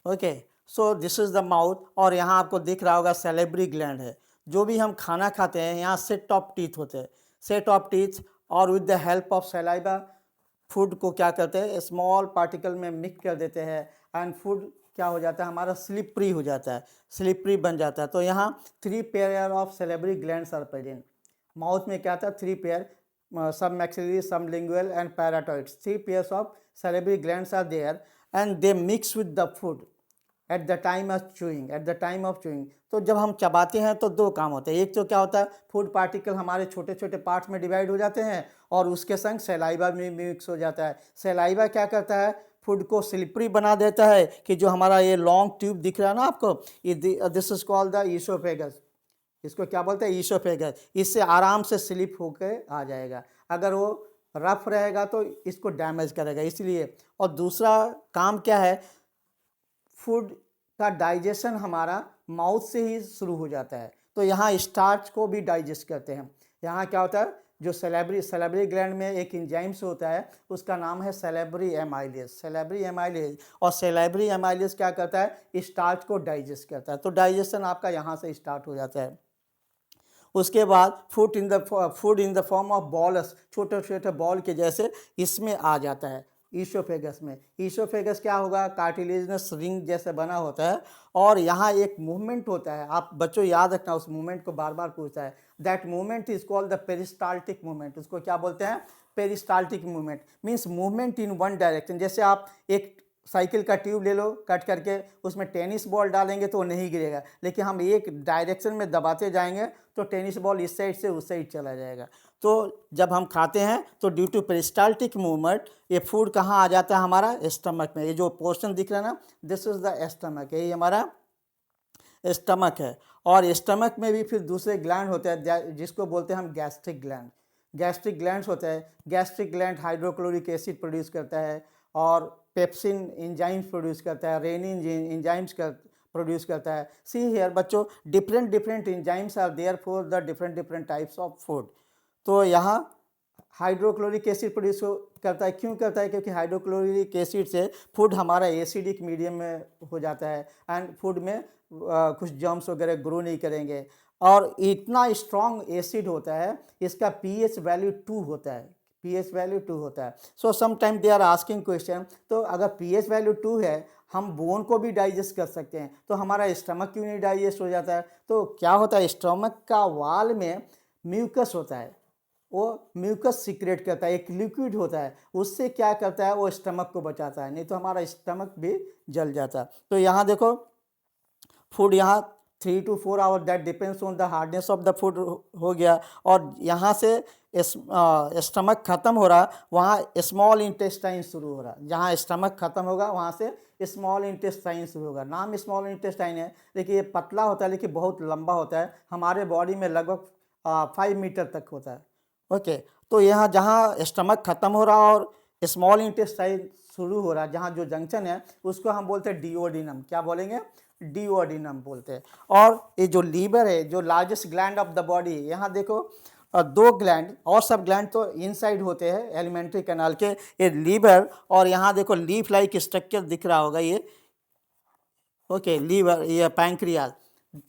Okay, so this is the mouth, और यहाँ आपको दिख रहा होगा सैलिवरी ग्लैंड है। जो भी हम खाना खाते हैं यहाँ सेट ऑफ टीथ होते हैं, सेट ऑफ टीथ, और with the help of saliva food को क्या करते हैं, स्मॉल पार्टिकल में मिक्स कर देते हैं एंड फूड क्या हो जाता है हमारा, स्लिपरी हो जाता है, स्लिपरी बन जाता है। तो यहाँ 3 pair of salivary glands are present. Mouth में क्या था, 3 pair, sub maxillary, sub lingual and parotids, 3 pairs of salivary glands are there and they mix with the food at the time of chewing, at the time of chewing. तो जब हम चबाते हैं तो 2 काम होते हैं, एक तो क्या होता है, फूड पार्टिकल हमारे छोटे छोटे पार्ट्स में डिवाइड हो जाते हैं और उसके संग सलाइवा में मिक्स हो जाता है। सलाइवा क्या करता है, फूड को स्लिपरी बना देता है, कि जो हमारा ये लॉन्ग ट्यूब दिख रहा है ना आपको, this is called the oesophagus, इसको क्या बोलते हैं, ईसोफेगस। इससे आराम से स्लिप होकर आ जाएगा, अगर वो रफ रहेगा तो इसको डैमेज करेगा, इसलिए। और दूसरा काम क्या है, फूड का डाइजेशन हमारा माउथ से ही शुरू हो जाता है, तो यहाँ स्टार्च को भी डाइजेस्ट करते हैं। यहाँ क्या होता है, जो सैलिवरी ग्लैंड में एक एंजाइम्स होता है उसका नाम है सैलिवरी एमाइलेज, सैलिवरी एमाइलेज। और सैलिवरी एमाइलेज क्या करता है, स्टार्च को डाइजेस्ट करता है, तो डाइजेशन आपका यहाँ से स्टार्ट हो जाता है। उसके बाद food in the form of balls, छोटे छोटे बॉल के जैसे इसमें आ जाता है, ईसोफेगस में। ईसोफेगस क्या होगा, कार्टिलेजिनस रिंग जैसे बना होता है और यहाँ एक मूवमेंट होता है, आप बच्चों याद रखना, उस मूवमेंट को बार बार पूछता है। That movement is called the peristaltic movement. उसको क्या बोलते हैं, peristaltic movement. Means movement in one direction. जैसे आप एक साइकिल का ट्यूब ले लो, कट करके उसमें टेनिस बॉल डालेंगे तो वो नहीं गिरेगा, लेकिन हम एक डायरेक्शन में दबाते जाएंगे तो टेनिस बॉल इस साइड से उस साइड चला जाएगा। तो जब हम खाते हैं तो ड्यू टू पेरिस्टाल्टिक मूवमेंट ये फूड कहाँ आ जाता है, हमारा स्टमक में। ये जो पोर्शन दिख रहा है ना, दिस इज द स्टमक, यही हमारा स्टमक है। और स्टमक में भी फिर दूसरे ग्लैंड होते हैं जिसको बोलते हैं हम गैस्ट्रिक ग्लैंड। गैस्ट्रिक ग्लैंड्स होता है। Gastric gland hydrochloric acid produce करता है और पेप्सिन एंजाइम्स प्रोड्यूस करता है, रेनिन एंजाइम्स प्रोड्यूस करता है। सी हियर बच्चों, different different enzymes are there for the different different types of food. तो यहाँ हाइड्रोक्लोरिक एसिड प्रोड्यूस करता है। क्यों करता है, क्योंकि हाइड्रोक्लोरिक एसिड से फूड हमारा एसिडिक मीडियम में हो जाता है एंड फूड में कुछ जर्म्स वगैरह ग्रो नहीं करेंगे। और इतना स्ट्रॉन्ग एसिड होता है, इसका pH वैल्यू 2 होता है, pH वैल्यू 2 होता है। So sometime they are asking question, तो अगर pH वैल्यू 2 है, हम बोन को भी डाइजेस्ट कर सकते हैं, तो हमारा स्टमक क्यों नहीं डाइजेस्ट हो जाता है। तो क्या होता है, स्टमक का वाल में म्यूकस होता है, वो म्यूकस सीक्रेट करता है, एक लिक्विड होता है, उससे क्या करता है, वो स्टमक को बचाता है, नहीं तो हमारा स्टमक भी जल जाता है। तो यहाँ देखो फूड यहाँ 3 to 4 hour, that depends on the hardness of the food हो गया। और यहाँ से स्टमक ख़त्म हो रहा, वहाँ स्मॉल इंटेस्टाइन शुरू हो रहा। जहाँ स्टमक ख़त्म होगा वहाँ से स्मॉल इंटेस्टाइन शुरू होगा। नाम स्मॉल इंटेस्टाइन है, लेकिन ये पतला होता है लेकिन बहुत लंबा होता है। हमारे बॉडी में लगभग 5 मीटर तक होता है। ओके, तो यहाँ जहाँ स्टमक ख़त्म हो रहा और स्मॉल इंटेस्टाइन शुरू हो रहा, जहाँ जो जंक्शन है उसको हम बोलते हैं डिओडिनम। क्या बोलेंगे, डिओडिनम बोलते हैं। और ये जो लीवर है, जो largest gland of the body, यहाँ देखो 2 ग्लैंड, और सब ग्लैंड तो इनसाइड होते हैं एलिमेंट्री कैनाल के। ये लीवर, और यहाँ देखो लीफ लाइक स्ट्रक्चर दिख रहा होगा ये, ओके, लीवर, ये pancreas.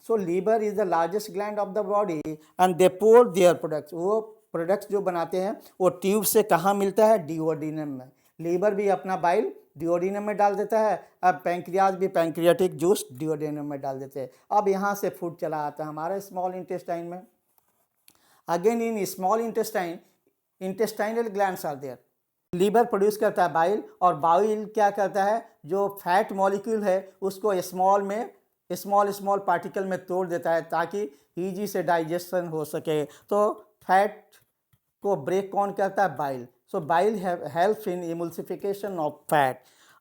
So liver is the largest gland of the body and they pour their products. वो प्रोडक्ट्स जो बनाते हैं वो ट्यूब से कहाँ मिलता है, डिओडिनम में। लीवर भी अपना बाइल डिओडिनम में डाल देता है, अब पैंक्रियाज भी पैंक्रियाटिक जूस डिओडिनम में डाल देते हैं। अब यहाँ से फूड चला आता है हमारे स्मॉल इंटेस्टाइन में। Again in small intestine, intestinal glands are there. Liver produce करता है बाइल, और बाइल क्या करता है, जो फैट मॉलिक्यूल है उसको स्मॉल पार्टिकल में तोड़ देता है ताकि ईजी से डाइजेशन हो सके। तो फैट को ब्रेक कौन करता है, bile. So bile helps in emulsification of fat.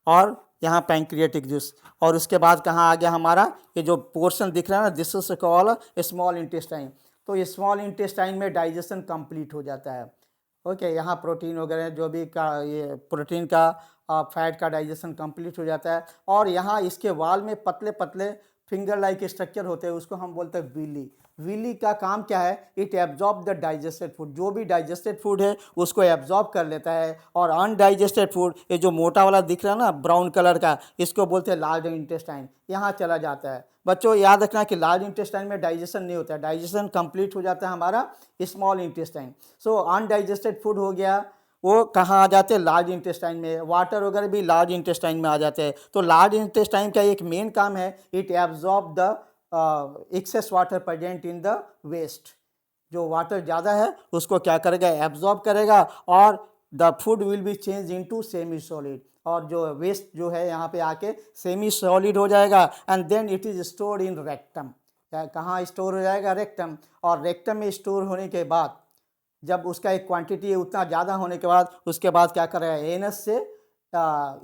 और यहाँ पैंक्रियाटिक जूस, और उसके बाद कहाँ आ गया हमारा ये जो पोर्शन दिख रहा है ना, this is called small intestine. तो ये स्मॉल इंटेस्टाइन में डाइजेशन कंप्लीट हो जाता है। ओके, यहाँ प्रोटीन वगैरह जो भी का, ये प्रोटीन का फैट का डाइजेशन कंप्लीट हो जाता है। और यहाँ इसके वाल में पतले पतले फिंगर लाइक स्ट्रक्चर होते हैं, उसको हम बोलते हैं विली। विली का काम क्या है, it absorb the digested food. जो भी डाइजेस्टेड फूड है उसको एब्जॉर्ब कर लेता है। और अनडाइजेस्टेड फूड, ये जो मोटा वाला दिख रहा है ना ब्राउन कलर का, इसको बोलते हैं लार्ज इंटेस्टाइन, यहाँ चला जाता है। बच्चों याद रखना कि लार्ज इंटेस्टाइन में डाइजेशन नहीं होता है, डाइजेशन कंप्लीट हो जाता है हमारा स्मॉल इंटेस्टाइन। सो अनडाइजेस्टेड फूड हो गया, वो कहाँ आ जाते हैं, लार्ज इंटेस्टाइन में। वाटर वगैरह भी लार्ज इंटेस्टाइन में आ जाते हैं। तो लार्ज इंटेस्टाइन का एक मेन काम है, it absorb the excess water present in the waste. जो वाटर ज़्यादा है उसको क्या करेगा, एब्जॉर्ब करेगा, और the food will be change into semi solid. और जो वेस्ट जो है यहाँ पे आके सेमी सॉलिड हो जाएगा, and then it is stored in rectum. कहाँ स्टोर हो जाएगा, रेक्टम। और रेक्टम में स्टोर होने के बाद जब उसका एक क्वांटिटी उतना ज़्यादा होने के बाद उसके बाद क्या करेगा, एनस से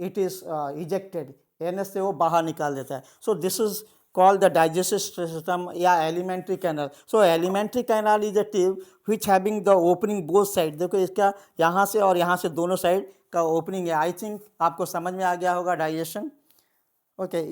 इट इज़ इजेक्टेड, एनस से वो बाहर निकाल देता है। So this is called the digestive system या alimentary canal. So alimentary canal is a tube which having the opening both side। देखो इसका यहाँ से और यहाँ से दोनों साइड का ओपनिंग है। आई थिंक आपको समझ में आ गया होगा डाइजेशन। ओके,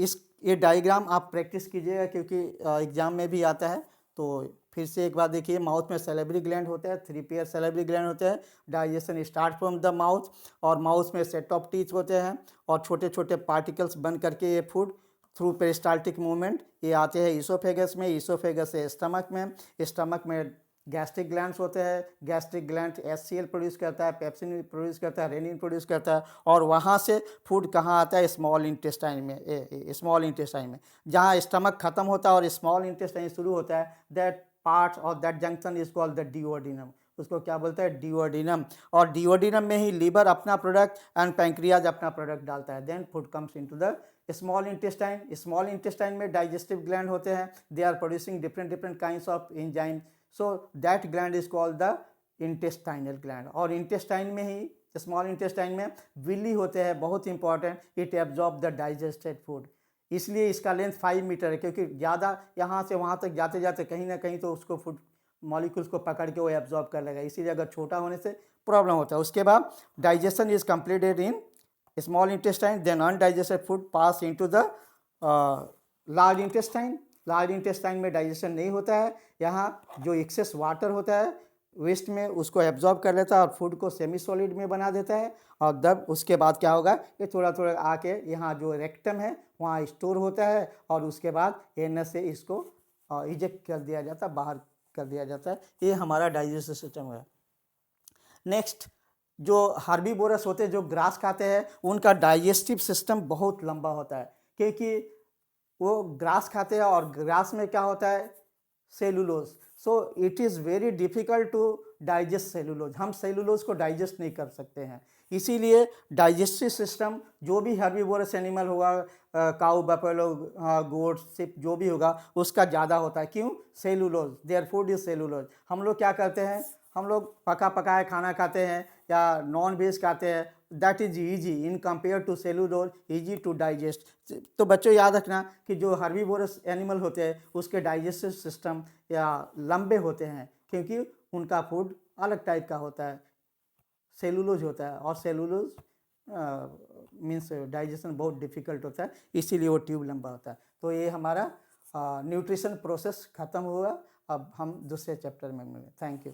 ये डायग्राम आप प्रैक्टिस कीजिएगा क्योंकि एग्जाम में भी आता है। तो फिर से एक बार देखिए, माउथ में सैलिवरी ग्लैंड होता है, 3 पेयर सैलिवरी ग्लैंड होते हैं। Digestion start from the mouth, और माउथ में सेट ऑफ टीथ होते हैं, और छोटे छोटे पार्टिकल्स बन करके ये फूड थ्रू पेरिस्टाल्टिक मूवमेंट ये आते हैं ईसोफेगस में, ईसोफेगस से स्टमक में, स्टमक में गैस्ट्रिक ग्लैंड्स होते हैं, गैस्ट्रिक ग्लैंड HCl प्रोड्यूस करता है, पेप्सिन प्रोड्यूस करता है, रेनिन प्रोड्यूस करता है, और वहाँ से फूड कहाँ आता है, स्मॉल इंटेस्टाइन में, स्मॉल इंटेस्टाइन में, जहाँ स्टमक खत्म होता है और स्मॉल इंटेस्टाइन शुरू होता है, that part or that junction is called the duodenum. उसको क्या बोलते हैं, डिओडिनम। और डिओडिनम में ही लीवर अपना प्रोडक्ट एंड पैंक्रियाज अपना प्रोडक्ट डालता है, then food comes into the small intestine. Small intestine में डाइजेस्टिव ग्लैंड होते हैं, they are producing different kinds of enzyme, so that gland is called the intestinal gland. और intestine में ही, small intestine में विली होते हैं, बहुत important, it absorb the digested food, इसलिए इसका लेंथ 5 मीटर है, क्योंकि ज़्यादा यहाँ से वहाँ तक जाते जाते कहीं ना कहीं तो उसको फूड मॉलिक्यूल्स को पकड़ के वो एब्जॉर्ब कर लेगा, इसीलिए अगर छोटा होने से प्रॉब्लम होता है। उसके बाद digestion is completed in small intestine, then undigested food pass into the large intestine. Large intestine में डाइजेशन नहीं होता है, यहाँ जो एक्सेस वाटर होता है वेस्ट में उसको एब्जॉर्ब कर लेता है और फूड को सेमी सॉलिड में बना देता है, और तब उसके बाद क्या होगा, ये थोड़ा थोड़ा आके यहाँ जो रेक्टम है वहाँ स्टोर होता है, और उसके बाद एनस से इसको इजेक्ट कर दिया जाता है, बाहर कर दिया जाता है। ये हमारा डाइजेस्टिव सिस्टम है। नेक्स्ट, जो हार्बीवोरस होते हैं, जो ग्रास खाते हैं, उनका डाइजेस्टिव सिस्टम बहुत लंबा होता है, क्योंकि वो ग्रास खाते हैं और ग्रास में क्या होता है, cellulose, so it is very difficult to digest cellulose, हम सेलुलोज को डाइजेस्ट नहीं कर सकते हैं, इसीलिए डाइजेस्टिव सिस्टम जो भी हर्बीवोरस एनिमल होगा, काऊ, बफेलो, गोट, शिप, जो भी होगा उसका ज़्यादा होता है। क्यों, cellulose, their food is cellulose. हम लोग क्या करते हैं, हम लोग पका पकाया खाना खाते हैं या नॉन वेज खाते हैं, that is easy in compare to cellulose, easy to digest. तो बच्चों याद रखना कि जो हर्बीवोरस एनिमल होते हैं उसके डाइजेस्टिव सिस्टम या लंबे होते हैं, क्योंकि उनका फूड अलग टाइप का होता है, सेलुलोज होता है, और सेलुलोज मीन्स डाइजेशन बहुत डिफ़िकल्ट होता है, इसीलिए वो ट्यूब लंबा होता है। तो ये हमारा न्यूट्रिशन प्रोसेस ख़त्म हुआ, अब हम दूसरे चैप्टर में मिलें। Thank you.